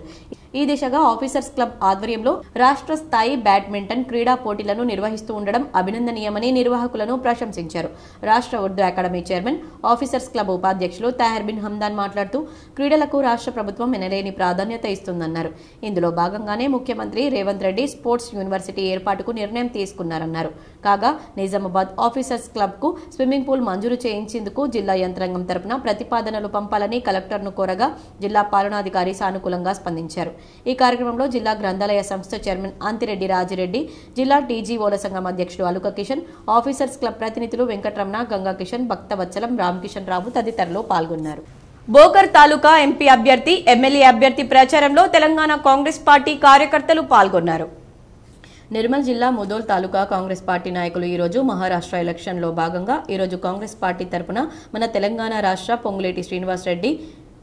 ఈ దిశగా ఆఫీసర్స్ క్లబ్ ఆధ్వర్యంలో రాష్ట్ర స్థాయి బ్యాడ్మింటన్ క్రీడా పోటీలను నిర్వహిస్తూ ఉండడం అభినందనీయమని నిర్వాహకులను ప్రశంసించారు. రాష్ట్ర Urdu academy chairman, officers club ఉపాధ్యక్షులు తాహిర్ బిన్ హమ్దాన్ మాట్లాడుతూ క్రీడలకు రాష్ట్ర ప్రభుత్వం ఎనలేని ప్రాధాన్యత ఇస్తుందన్నారు. ఇందులో భాగంగానే ముఖ్యమంత్రి రేవంత్ రెడ్డి స్పోర్ట్స్ యూనివర్సిటీ ఏర్పాటుకు నిర్ణయం తీసుకున్నారన్నారు. కాగా నిజామాబాద్ ఆఫీసర్స్ క్లబ్ కు స్విమ్మింగ్ పూల్ మంజూరు చేయించేందుకు జిల్లా యంత్రాంగం తరపున ప్రతిపాదనలు పంపాలని కలెక్టర్ను కోరగా జిల్లా పాలనాధికారి సానుకూలంగా స్పందించారు. ఈ కార్యక్రమంలో జిల్లా గ్రంథాలయ సంస్థ చైర్మన్ అంతిరెడ్డి రాజిరెడ్డి, జిల్లా టీజీఓల సంఘం అధ్యక్షుడు అలుక కిషన్, ఆఫీసర్స్ క్లబ్ ప్రతినిధులు వెంకటరమణ, గంగా కిషన్, భక్తవత్సలం, రామకిషన్ రావు తదితరులు పాల్గొన్నారు. బోకర్ తాలూకా ఎంపీ అభ్యర్థి, ఎమ్మెల్యే అభ్యర్థి ప్రచారంలో తెలంగాణ కాంగ్రెస్ పార్టీ కార్యకర్తలు పాల్గొన్నారు. నిర్మల్ జిల్లా ముదోల్ తాలూకా కాంగ్రెస్ పార్టీ నాయకులు ఈరోజు మహారాష్ట్ర ఎలక్షన్లో భాగంగా ఈరోజు కాంగ్రెస్ పార్టీ తరపున మన తెలంగాణ రాష్ట్ర పొంగులేటి శ్రీనివాస్ రెడ్డి,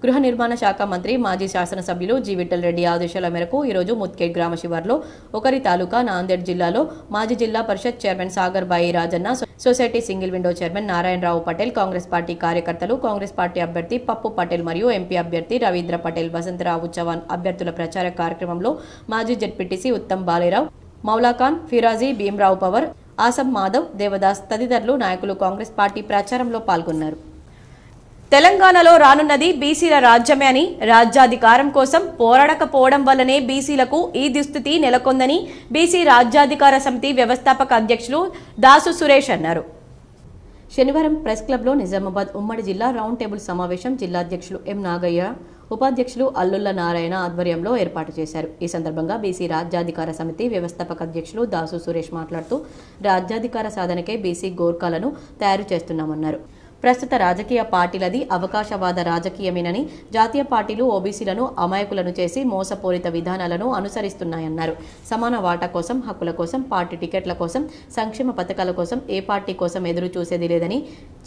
గృహ నిర్మాణ శాఖ మంత్రి, మాజీ శాసనసభ్యులు జి విఠల్ రెడ్డి ఆదేశాల మేరకు ఈరోజు ముత్కేట్ గ్రామ శివార్లో ఒకరి తాలూకా నాందేడ్ జిల్లాలో మాజీ జిల్లా పరిషత్ chairman Sagar Bai Rajanna, society single window chairman Narayana Rao Patel, Congress party కార్యకర్తలు, కాంగ్రెస్ పార్టీ అభ్యర్థి పప్పు పటేల్ మరియు ఎంపీ అభ్యర్థి రవీంద్ర పటేల్, వసంతరావు చవాన్ అభ్యర్థుల ప్రచార కార్యక్రమంలో మాజీ జెడ్పీటీసీ ఉత్తమ్ బాలేరావు, మౌలాఖాన్, ఫిరాజీ, భీమరావు పవర్, ఆసం మాధవ్, దేవదాస్ తదితరులు నాయకులు కాంగ్రెస్ పార్టీ ప్రచారంలో పాల్గొన్నారు. తెలంగాణలో రానున్నది బీసీల రాజ్యమే అని, రాజ్యాధికారం కోసం పోరాడకపోవడం వల్లనే బీసీలకు ఈ దుస్థితి నెలకొందని బీసీ రాజ్యాధికార సమితి వ్యవస్థాపక అధ్యక్షులు దాసు సురేష్ అన్నారు. శనివారం ప్రెస్ క్లబ్లో నిజామాబాద్ ఉమ్మడి జిల్లా రౌండ్ టేబుల్ సమావేశం జిల్లా అధ్యక్షులు ఎం నాగయ్య, ఉపాధ్యక్షులు అల్లుళ్ల నారాయణ ఆధ్వర్యంలో ఏర్పాటు చేశారు. ఈ సందర్భంగా బీసీ రాజ్యాధికార సమితి వ్యవస్థాపక అధ్యక్షులు దాసు సురేష్ మాట్లాడుతూ రాజ్యాధికార సాధనకే బీసీ గోర్ఖాలను తయారు చేస్తున్నామన్నారు. ప్రస్తుత రాజకీయ పార్టీలది అవకాశవాద రాజకీయమేనని, జాతీయ పార్టీలు ఓబీసీలను అమాయకులను చేసి మోసపూరిత విధానాలను అనుసరిస్తున్నాయన్నారు. సమాన వాటా కోసం, హక్కుల కోసం, పార్టీ టికెట్ల కోసం, సంక్షేమ పథకాల కోసం ఏ పార్టీ కోసం ఎదురు చూసేది లేదని,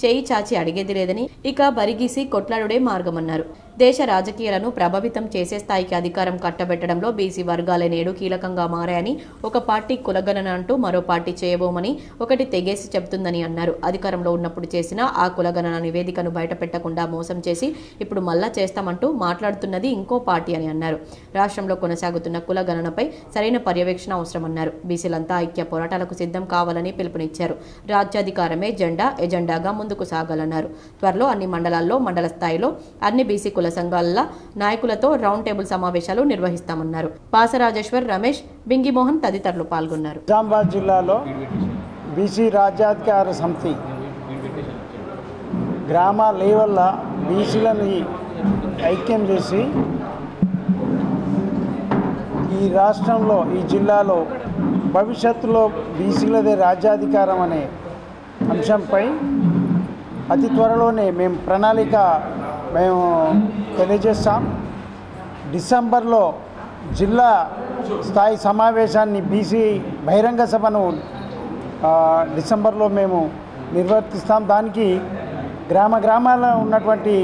చేయి చాచి అడిగేది లేదని, ఇక బరిగీసి కొట్లాడుడే మార్గమన్నారు. దేశ రాజకీయాలను ప్రభావితం చేసే స్థాయికి అధికారం కట్టబెట్టడంలో బీసీ వర్గాలే నేడు కీలకంగా మారాయని, ఒక పార్టీ కులగణన అంటూ మరో పార్టీ చేయబోమని ఒకటి తెగేసి చెబుతుందని అన్నారు. అధికారంలో ఉన్నప్పుడు చేసిన ఆ కులగణన నివేదికను బయటపెట్టకుండా మోసం చేసి ఇప్పుడు మళ్ళా చేస్తామంటూ మాట్లాడుతున్నది ఇంకో పార్టీ అని అన్నారు. రాష్ట్రంలో కొనసాగుతున్న కులగణనపై సరైన పర్యవేక్షణ అవసరమన్నారు. బీసీలంతా ఐక్య పోరాటాలకు సిద్ధం కావాలని పిలుపునిచ్చారు. రాజ్యాధికారమే ఎజెండాగా ముందుకు సాగాలన్నారు. త్వరలో అన్ని మండలాల్లో, మండల స్థాయిలో అన్ని బీసీ కుల సంఘాల నాయకులతో రౌండ్ టేబుల్ సమావేశాలు నిర్వహిస్తామన్నారు. పాసరాజేశ్వర్, రమేష్, బింగిమోహన్ తదితరులు పాల్గొన్నారు. నిజామాబాద్ జిల్లాలో బీసీ రాజ్యాధికార సమితి గ్రామ లెవెల్ల బీసీలను ఐక్యం చేసి ఈ రాష్ట్రంలో, ఈ జిల్లాలో భవిష్యత్తులో బీసీలదే రాజ్యాధికారం అనే అంశంపై అతి త్వరలోనే మేము ప్రణాళిక తెలియజేస్తాం. డిసెంబర్లో జిల్లా స్థాయి సమావేశాన్ని, బీసీ బహిరంగ సభను డిసెంబర్లో మేము నిర్వర్తిస్తాం. దానికి గ్రామాల్లో ఉన్నటువంటి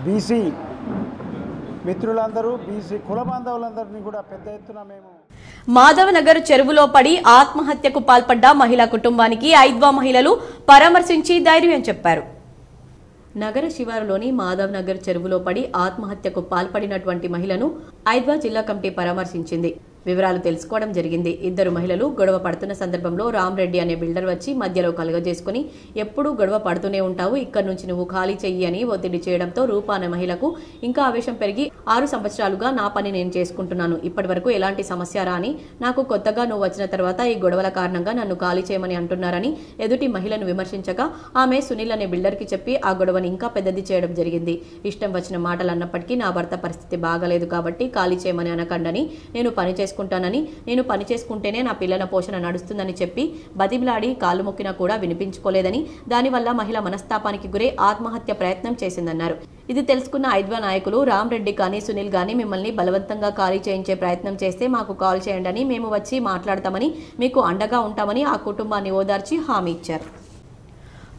బీసీ మిత్రులందరూ, బీసీ కుల బాంధవులందరినీ కూడా పెద్ద ఎత్తున మేము మాధవ్ నగర్ చెరువులో పడి ఆత్మహత్యకు పాల్పడ్డ మహిళా కుటుంబానికి ఐద్వా మహిళలు పరామర్శించి ధైర్యం చెప్పారు. నగర శివారులోని మాధవ్ నగర్ చెరువులో పడి ఆత్మహత్యకు పాల్పడినటువంటి మహిళను ఐద్వా జిల్లా కమిటీ పరామర్శించింది. వివరాలు తెలుసుకోవడం జరిగింది. ఇద్దరు మహిళలు గొడవ పడుతున్న సందర్భంలో రామ్రెడ్డి అనే బిల్డర్ వచ్చి మధ్యలో కలుగజేసుకుని ఎప్పుడూ గొడవ పడుతూనే ఉంటావు, ఇక్కడి నుంచి నువ్వు ఖాళీ చెయ్యి అని ఒత్తిడి చేయడంతో రూప అనే మహిళకు ఇంకా ఆవేశం పెరిగి 6 సంవత్సరాలుగా నా పని నేను చేసుకుంటున్నాను, ఇప్పటి వరకు ఎలాంటి సమస్య రాని, నాకు కొత్తగా నువ్వు వచ్చిన తర్వాత ఈ గొడవల కారణంగా నన్ను ఖాళీ చేయమని అంటున్నారని ఎదుటి మహిళను విమర్శించగా ఆమె సునీల్ అనే బిల్డర్కి చెప్పి ఆ గొడవని ఇంకా పెద్దది చేయడం జరిగింది. ఇష్టం వచ్చిన మాటలు అన్నప్పటికీ నా భర్త పరిస్థితి బాగాలేదు కాబట్టి ఖాళీ చేయమని అనకండని, నేను పని చేసుకుంటానని, నేను పని చేసుకుంటేనే నా పిల్లల పోషణ నడుస్తుందని చెప్పి బతిమిలాడి కాలు మొక్కినా కూడా వినిపించుకోలేదని, దానివల్ల మహిళ మనస్తాపానికి గురై ఆత్మహత్య ప్రయత్నం చేసిందన్నారు. ఇది తెలుసుకున్న ఐద్వా నాయకులు రామ్రెడ్డి కానీ సునీల్ గానీ మిమ్మల్ని బలవంతంగా ఖాళీ చేయించే ప్రయత్నం చేస్తే మాకు కాల్ చేయండి, మేము వచ్చి మాట్లాడతామని, మీకు అండగా ఉంటామని ఆ కుటుంబాన్ని ఓదార్చి హామీ ఇచ్చారు.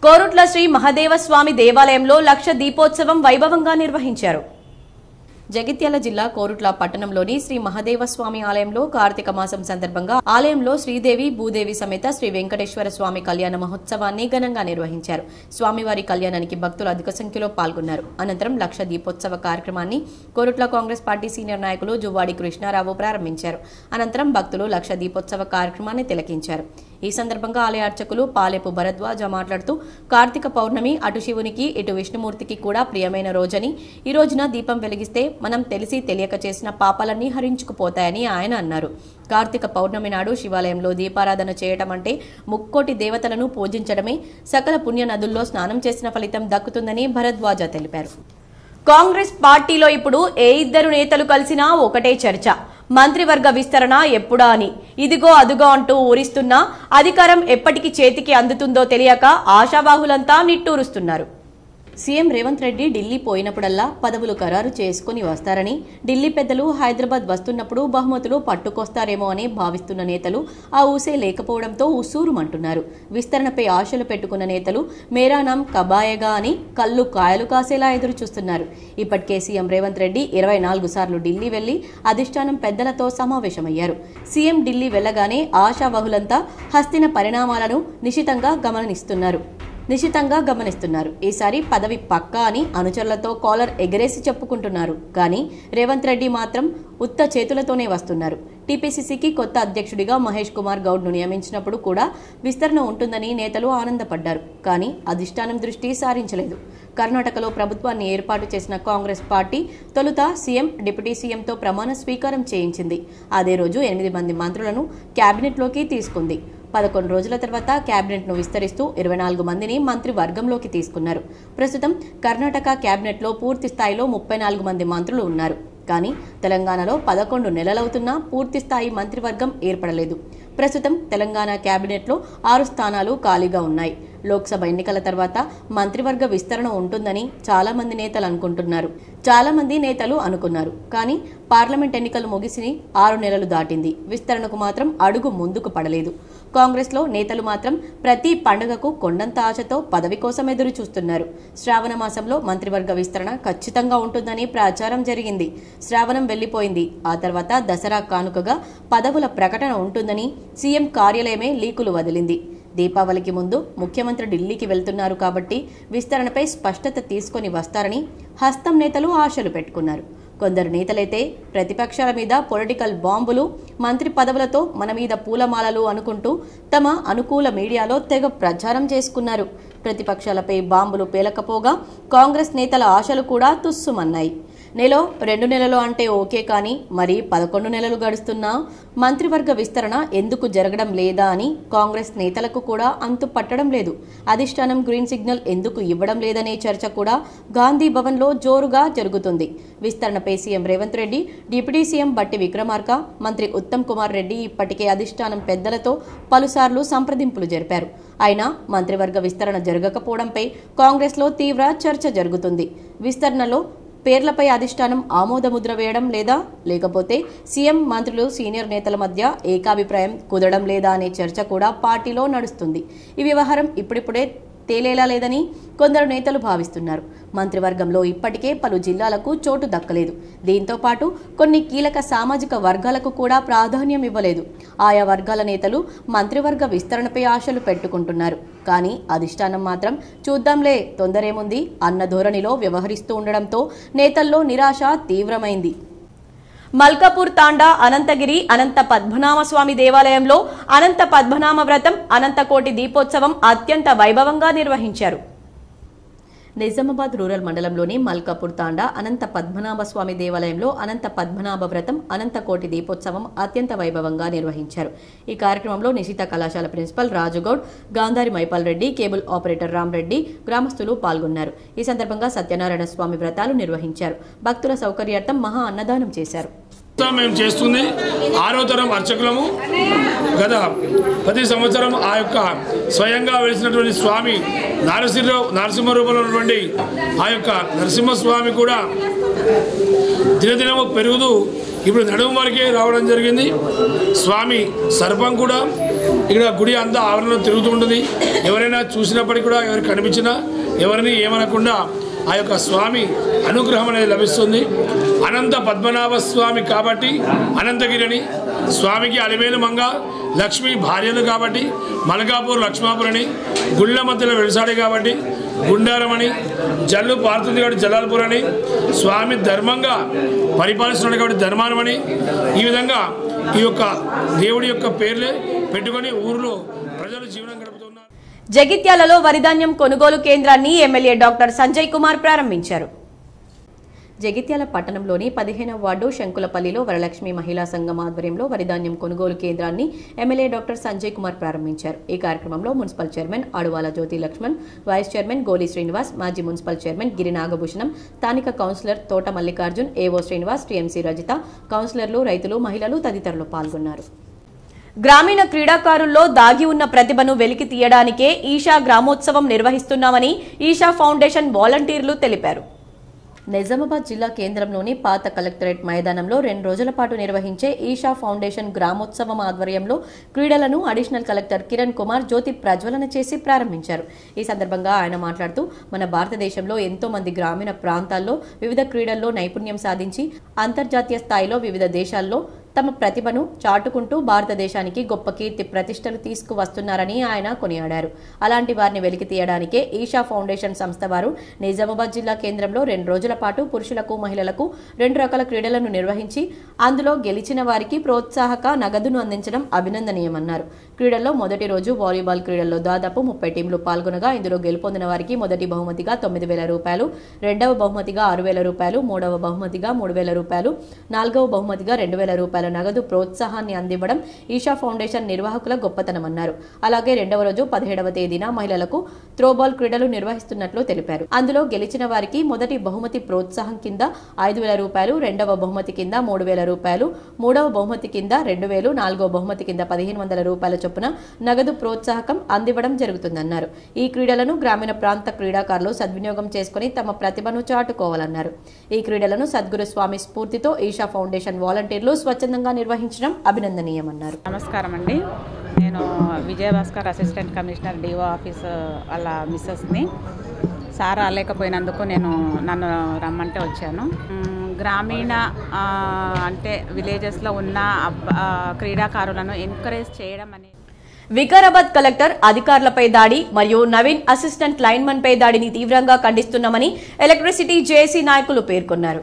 కోరుట్ల శ్రీ మహదేవ స్వామి దేవాలయంలో లక్ష దీపోత్సవం వైభవంగా నిర్వహించారు. జగిత్యాల జిల్లా కోరుట్ల పట్టణంలోని శ్రీ మహదేవ స్వామి ఆలయంలో కార్తీక మాసం సందర్భంగా ఆలయంలో శ్రీదేవి భూదేవి సమేత శ్రీ వెంకటేశ్వర స్వామి కళ్యాణ మహోత్సవాన్ని ఘనంగా నిర్వహించారు. స్వామివారి కళ్యాణానికి భక్తులు అధిక సంఖ్యలో పాల్గొన్నారు. అనంతరం లక్ష దీపోత్సవ కార్యక్రమాన్ని కోరుట్ల కాంగ్రెస్ పార్టీ సీనియర్ నాయకులు జువ్వాడి కృష్ణారావు ప్రారంభించారు. అనంతరం భక్తులు లక్ష దీపోత్సవ కార్యక్రమాన్ని తిలకించారు. ఈ సందర్భంగా ఆలయ అర్చకులు పాలేపు భరద్వాజ మాట్లాడుతూ కార్తీక పౌర్ణమి అటు శివునికి ఇటు విష్ణుమూర్తికి కూడా ప్రియమైన రోజని, ఈ రోజున దీపం వెలిగిస్తే మనం తెలిసి తెలియక చేసిన పాపాలన్నీ హరించుకుపోతాయని ఆయన అన్నారు. కార్తీక పౌర్ణమి నాడు శివాలయంలో దీపారాధన చేయటం అంటే ముక్కోటి దేవతలను పూజించడమే, సకల పుణ్య నదుల్లో స్నానం చేసిన ఫలితం దక్కుతుందని భరద్వాజ తెలిపారు. కాంగ్రెస్ పార్టీలో ఇప్పుడు ఏ ఇద్దరు నేతలు కలిసినా ఒకటే చర్చ, మంత్రివర్గ విస్తరణ ఎప్పుడా అని. ఇదిగో అదుగో అంటూ ఊరిస్తున్నా అధికారం ఎప్పటికి చేతికి అందుతుందో తెలియక ఆశావాహులంతా నిట్టూరుస్తున్నారు. సీఎం రేవంత్ రెడ్డి ఢిల్లీ పోయినప్పుడల్లా పదవులు ఖరారు చేసుకుని వస్తారని, ఢిల్లీ పెద్దలు హైదరాబాద్ వస్తున్నప్పుడు బహుమతులు పట్టుకొస్తారేమో అని భావిస్తున్న నేతలు ఆ ఊసే లేకపోవడంతో ఉసూరుమంటున్నారు. విస్తరణపై ఆశలు పెట్టుకున్న నేతలు మేరానాం కబాయేగా అని కళ్ళు కాయలు కాసేలా ఎదురు చూస్తున్నారు. ఇప్పటికే సీఎం రేవంత్ రెడ్డి 24 సార్లు ఢిల్లీ వెళ్లి అధిష్టానం పెద్దలతో సమావేశమయ్యారు. సీఎం ఢిల్లీ వెళ్లగానే ఆశావహులంతా హస్తిన పరిణామాలను నిశితంగా గమనిస్తున్నారు. నిశితంగా గమనిస్తున్నారు. ఈసారి పదవి పక్కా అని అనుచరులతో కాలర్ ఎగరేసి చెప్పుకుంటున్నారు. కానీ రేవంత్ రెడ్డి మాత్రం ఉత్త చేతులతోనే వస్తున్నారు. టీపీసీసీకి కొత్త అధ్యక్షుడిగా మహేష్ కుమార్ గౌడ్ను నియమించినప్పుడు కూడా విస్తరణ ఉంటుందని నేతలు ఆనందపడ్డారు. కానీ అధిష్టానం దృష్టి సారించలేదు. కర్ణాటకలో ప్రభుత్వాన్ని ఏర్పాటు చేసిన కాంగ్రెస్ పార్టీ తొలుత సీఎం, డిప్యూటీ సీఎంతో ప్రమాణ స్వీకారం చేయించింది. అదే రోజు 8 మంది మంత్రులను కేబినెట్లోకి తీసుకుంది. 11 రోజుల తర్వాత కేబినెట్ను విస్తరిస్తూ 24 మందిని మంత్రివర్గంలోకి తీసుకున్నారు. ప్రస్తుతం కర్ణాటక కేబినెట్లో పూర్తి స్థాయిలో 34 మంది మంత్రులు ఉన్నారు. కానీ తెలంగాణలో 11 నెలలవుతున్నా పూర్తి స్థాయి మంత్రివర్గం ఏర్పడలేదు. ప్రస్తుతం తెలంగాణ కేబినెట్లో 6 స్థానాలు ఖాళీగా ఉన్నాయి. లోక్సభ ఎన్నికల తర్వాత మంత్రివర్గ విస్తరణ ఉంటుందని చాలా మంది నేతలు అనుకున్నారు. కానీ పార్లమెంట్ ఎన్నికలు ముగిసి 6 నెలలు దాటింది. విస్తరణకు మాత్రం అడుగు ముందుకు పడలేదు. కాంగ్రెస్లో నేతలు మాత్రం ప్రతి పండుగకు కొండంత ఆశతో పదవి కోసం ఎదురు చూస్తున్నారు. శ్రావణ మాసంలో మంత్రివర్గ విస్తరణ ఖచ్చితంగా ఉంటుందని ప్రచారం జరిగింది. శ్రావణం వెళ్లిపోయింది. ఆ తర్వాత దసరా కానుకగా పదవుల ప్రకటన ఉంటుందని సీఎం కార్యాలయమే లీకులు వదిలింది. దీపావళికి ముందు ముఖ్యమంత్రి ఢిల్లీకి వెళ్తున్నారు కాబట్టి విస్తరణపై స్పష్టత తీసుకొని వస్తారని హస్తం నేతలు ఆశలు పెట్టుకున్నారు. కొందరు నేతలైతే ప్రతిపక్షాల మీద పొలిటికల్ బాంబులు, మంత్రి పదవులతో మన మీద పూలమాలలు అనుకుంటూ తమ అనుకూల మీడియాలో తెగ ప్రచారం చేసుకున్నారు. ప్రతిపక్షాలపై బాంబులు పేలకపోగా కాంగ్రెస్ నేతల ఆశలు కూడా తుస్సుమన్నాయి. 1-2 నెలలు అంటే ఓకే, కానీ మరి 11 నెలలు గడుస్తున్నా మంత్రివర్గ విస్తరణ ఎందుకు జరగడం లేదా అని కాంగ్రెస్ నేతలకు కూడా అంతు పట్టడం లేదు. అధిష్టానం గ్రీన్ సిగ్నల్ ఎందుకు ఇవ్వడం లేదనే చర్చ కూడా గాంధీ భవన్లో జోరుగా జరుగుతుంది. విస్తరణపై CM Revanth Reddy, deputy CM Bhatti Vikramarka, మంత్రి ఉత్తమ్ కుమార్ రెడ్డి ఇప్పటికే అధిష్టానం పెద్దలతో పలుసార్లు సంప్రదింపులు జరిపారు. అయినా మంత్రివర్గ విస్తరణ జరగకపోవడంపై కాంగ్రెస్లో తీవ్ర చర్చ జరుగుతుంది. విస్తరణలో పేర్లపై అధిష్టానం ఆమోదముద్ర వేయడం లేదా, లేకపోతే సీఎం, మంత్రులు, సీనియర్ నేతల మధ్య ఏకాభిప్రాయం కుదరడం లేదా అనే చర్చ కూడా పార్టీలో నడుస్తుంది. ఈ వ్యవహారం ఇప్పుడిప్పుడే తేలేలా లేదని కొందరు నేతలు భావిస్తున్నారు. మంత్రివర్గంలో ఇప్పటికే పలు జిల్లాలకు చోటు దక్కలేదు. దీంతో పాటు కొన్ని కీలక సామాజిక వర్గాలకు కూడా ప్రాధాన్యం ఇవ్వలేదు. ఆయా వర్గాల నేతలు మంత్రివర్గ విస్తరణపై ఆశలు పెట్టుకుంటున్నారు. కానీ అధిష్టానం మాత్రం చూద్దాంలే, తొందరేముంది అన్న ధోరణిలో వ్యవహరిస్తూ ఉండడంతో నేతల్లో నిరాశ తీవ్రమైంది. మల్కాపూర్ తాండా అనంతగిరి అనంత పద్మనాభస్వామి దేవాలయంలో అనంత పద్మనాభ వ్రతం, అనంతకోటి దీపోత్సవం అత్యంత వైభవంగా నిర్వహించారు. నిజామాబాద్ రూరల్ మండలంలోని మల్కాపూర్ తాండా అనంత పద్మనాభస్వామి దేవాలయంలో అనంత పద్మనాభ వ్రతం, అనంతకోటి దీపోత్సవం అత్యంత వైభవంగా నిర్వహించారు. ఈ కార్యక్రమంలో నిశిత కళాశాల principal Raju Goud, Gandhari Maipal Reddy, cable operator Ram Reddy, గ్రామస్తులు పాల్గొన్నారు. ఈ సందర్భంగా సత్యనారాయణ స్వామి వ్రతాలు నిర్వహించారు. భక్తుల సౌకర్యార్థం మహా అన్నదానం చేశారు. మేము చేస్తుంది 6వ తరం అర్చకులము. గత ప్రతి సంవత్సరం ఆ యొక్క స్వయంగా వెలిసినటువంటి స్వామి నరసింహ రూపంలో ఉన్నటువంటి ఆ యొక్క నరసింహస్వామి కూడా దినదినము పెరుగుతూ ఇప్పుడు నడుము వరకే రావడం జరిగింది. స్వామి సర్పం కూడా ఇక్కడ గుడి అంతా ఆవరణలో తిరుగుతూ ఉంటుంది. ఎవరైనా చూసినప్పటికీ కూడా, ఎవరికి కనిపించినా ఎవరిని ఏమనకుండా ఆ యొక్క స్వామి అనుగ్రహం అనేది లభిస్తుంది. అనంత పద్మనాభ స్వామి కాబట్టి అనంతగిరిని, స్వామికి అలివేలు మంగ లక్ష్మి భార్యలు కాబట్టి మల్కాపూర్ లక్ష్మాపురని, గుళ్ళ మధ్యలో వెలిసాడు కాబట్టి గుండారమని, జల్లు పారుతుంది కాబట్టి జలాల్పూర్ అని, స్వామి ధర్మంగా పరిపాలిస్తున్నాడు కాబట్టి ధర్మానమని, ఈ విధంగా ఈ యొక్క దేవుడి యొక్క పేర్లే పెట్టుకొని ఊరిలో ప్రజలు జీవనం గడుపుతున్నారు. జగిత్యాలలో వరిధాన్యం కొనుగోలు కేంద్రాన్ని ఎమ్మెల్యే డాక్టర్ సంజయ్ కుమార్ ప్రారంభించారు. జగిత్యాల పట్టణంలోని 15వ వార్డు శంకులపల్లిలో వరలక్ష్మి మహిళా సంఘం ఆధ్వర్యంలో వరిధాన్యం కొనుగోలు కేంద్రాన్ని ఎమ్మెల్యే డాక్టర్ సంజయ్ కుమార్ ప్రారంభించారు. ఈ కార్యక్రమంలో మున్సిపల్ చైర్మన్ అడువాల జ్యోతి లక్ష్మణ్, వైస్ చైర్మన్ గోలి శ్రీనివాస్, మాజీ మున్సిపల్ చైర్మన్ గిరి నాగభూషణం, స్థానిక కౌన్సిలర్ తోట మల్లికార్జున్, ఏవో శ్రీనివాస్, టీఎంసీ రజిత, కౌన్సిలర్లు, రైతులు, మహిళలు తదితరులు పాల్గొన్నారు. గ్రామీణ క్రీడాకారుల్లో దాగి ఉన్న ప్రతిభను వెలికి తీయడానికే ఈషా గ్రామోత్సవం నిర్వహిస్తున్నామని ఈషా ఫౌండేషన్ వాలంటీర్లు తెలిపారు. నిజామాబాద్ జిల్లా కేంద్రంలోని పాత కలెక్టరేట్ మైదానంలో 2 రోజుల పాటు నిర్వహించే ఈషా ఫౌండేషన్ గ్రామోత్సవం ఆధ్వర్యంలో క్రీడలను అడిషనల్ కలెక్టర్ కిరణ్ కుమార్ జ్యోతి ప్రజ్వలన చేసి ప్రారంభించారు. ఈ సందర్భంగా ఆయన మాట్లాడుతూ, మన భారతదేశంలో ఎంతో మంది గ్రామీణ ప్రాంతాల్లో వివిధ క్రీడల్లో నైపుణ్యం సాధించి అంతర్జాతీయ స్థాయిలో వివిధ దేశాల్లో తమ ప్రతిభను చాటుకుంటూ భారతదేశానికి గొప్ప కీర్తి ప్రతిష్టలు తీసుకువస్తున్నారని ఆయన కొనియాడారు. అలాంటి వారిని వెలికి తీయడానికే ఈషా ఫౌండేషన్ సంస్థ వారు నిజామాబాద్ జిల్లా కేంద్రంలో 2 రోజుల పాటు పురుషులకు మహిళలకు 2 రకాల క్రీడలను నిర్వహించి అందులో గెలిచిన వారికి ప్రోత్సాహక నగదును అందించడం అభినందనీయమన్నారు. క్రీడల్లో మొదటి రోజు వాలీబాల్ క్రీడల్లో దాదాపు 30 టీంలు పాల్గొనగా ఇందులో గెలుపొందిన వారికి మొదటి బహుమతిగా 9,000 రూపాయలు, రెండవ బహుమతిగా 6,000 రూపాయలు, మూడవ బహుమతిగా 3,000 రూపాయలు, నాలుగవ బహుమతిగా 2,000 రూపాయల నగదు ప్రోత్సాహాన్ని అందివ్వడం ఈషా ఫౌండేషన్ నిర్వాహకుల గొప్పతనమన్నారు. అలాగే రెండవ రోజు 17వ తేదీన మహిళలకు త్రోబాల్ క్రీడలు నిర్వహిస్తున్నట్లు తెలిపారు. అందులో గెలిచిన వారికి మొదటి బహుమతి ప్రోత్సాహం కింద 5,000 రూపాయలు, రెండవ బహుమతి కింద 3,000 రూపాయలు, మూడవ బహుమతి కింద 2,000, నాలుగవ బహుమతి కింద 1,500 రూపాయల చొప్పున నగదు ప్రోత్సాహకం అందివ్వడం జరుగుతుందన్నారు. ఈ క్రీడలను గ్రామీణ ప్రాంత క్రీడాకారులు సద్వినియోగం చేసుకుని తమ ప్రతిభను చాటుకోవాలన్నారు. ఈ క్రీడలను సద్గురు స్వామి స్ఫూర్తితో ఈషా ఫౌండేషన్ వాలంటీర్లు స్వచ్ఛందంగా నిర్వహించడం అభినందనీయమన్నారు. నమస్కారం అండి. నేను Vijayabhaskar assistant commissioner DO office వాళ్ళ మిస్సెస్ని. సార్ రాలేకపోయినందుకు నన్ను రమ్మంటే వచ్చాను. గ్రామీణ అంటే విలేజెస్లో ఉన్న క్రీడాకారులను ఎంకరేజ్ చేయడం అనేది. వికారాబాద్ కలెక్టర్ అధికారులపై దాడి మరియు నవీన్ అసిస్టెంట్ లైన్మన్ పై దాడిని తీవ్రంగా ఖండిస్తున్నామని ఎలక్ట్రిసిటీ జేఏసీ నాయకులు పేర్కొన్నారు.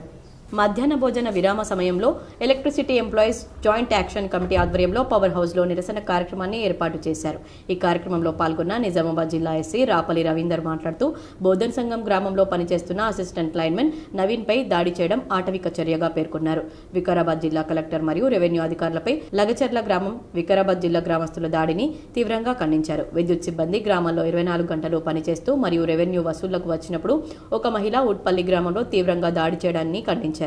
మధ్యాహ్న భోజన విరామ సమయంలో electricity employees joint action committee ఆధ్వర్యంలో పవర్ హౌస్ లో నిరసన కార్యక్రమాన్ని ఏర్పాటు చేశారు. ఈ కార్యక్రమంలో పాల్గొన్న నిజామాబాద్ జిల్లా ఎస్సీ రాపల్లి రవీందర్ మాట్లాడుతూ బోధన్ సంఘం గ్రామంలో పనిచేస్తున్న అసిస్టెంట్ లైన్మెన్ నవీన్ పై దాడి చేయడం ఆటవిక చర్యగా పేర్కొన్నారు. వికారాబాద్ జిల్లా కలెక్టర్ మరియు రెవెన్యూ అధికారులపై లగచర్ల గ్రామం వికారాబాద్ జిల్లా గ్రామస్తుల దాడిని తీవ్రంగా ఖండించారు. విద్యుత్ సిబ్బంది గ్రామంలో 24 గంటలు పనిచేస్తూ మరియు రెవెన్యూ వసూళ్లకు వచ్చినప్పుడు ఒక మహిళ ఉట్పల్లి గ్రామంలో తీవ్రంగా దాడి చేయడాన్ని ఖండించారు.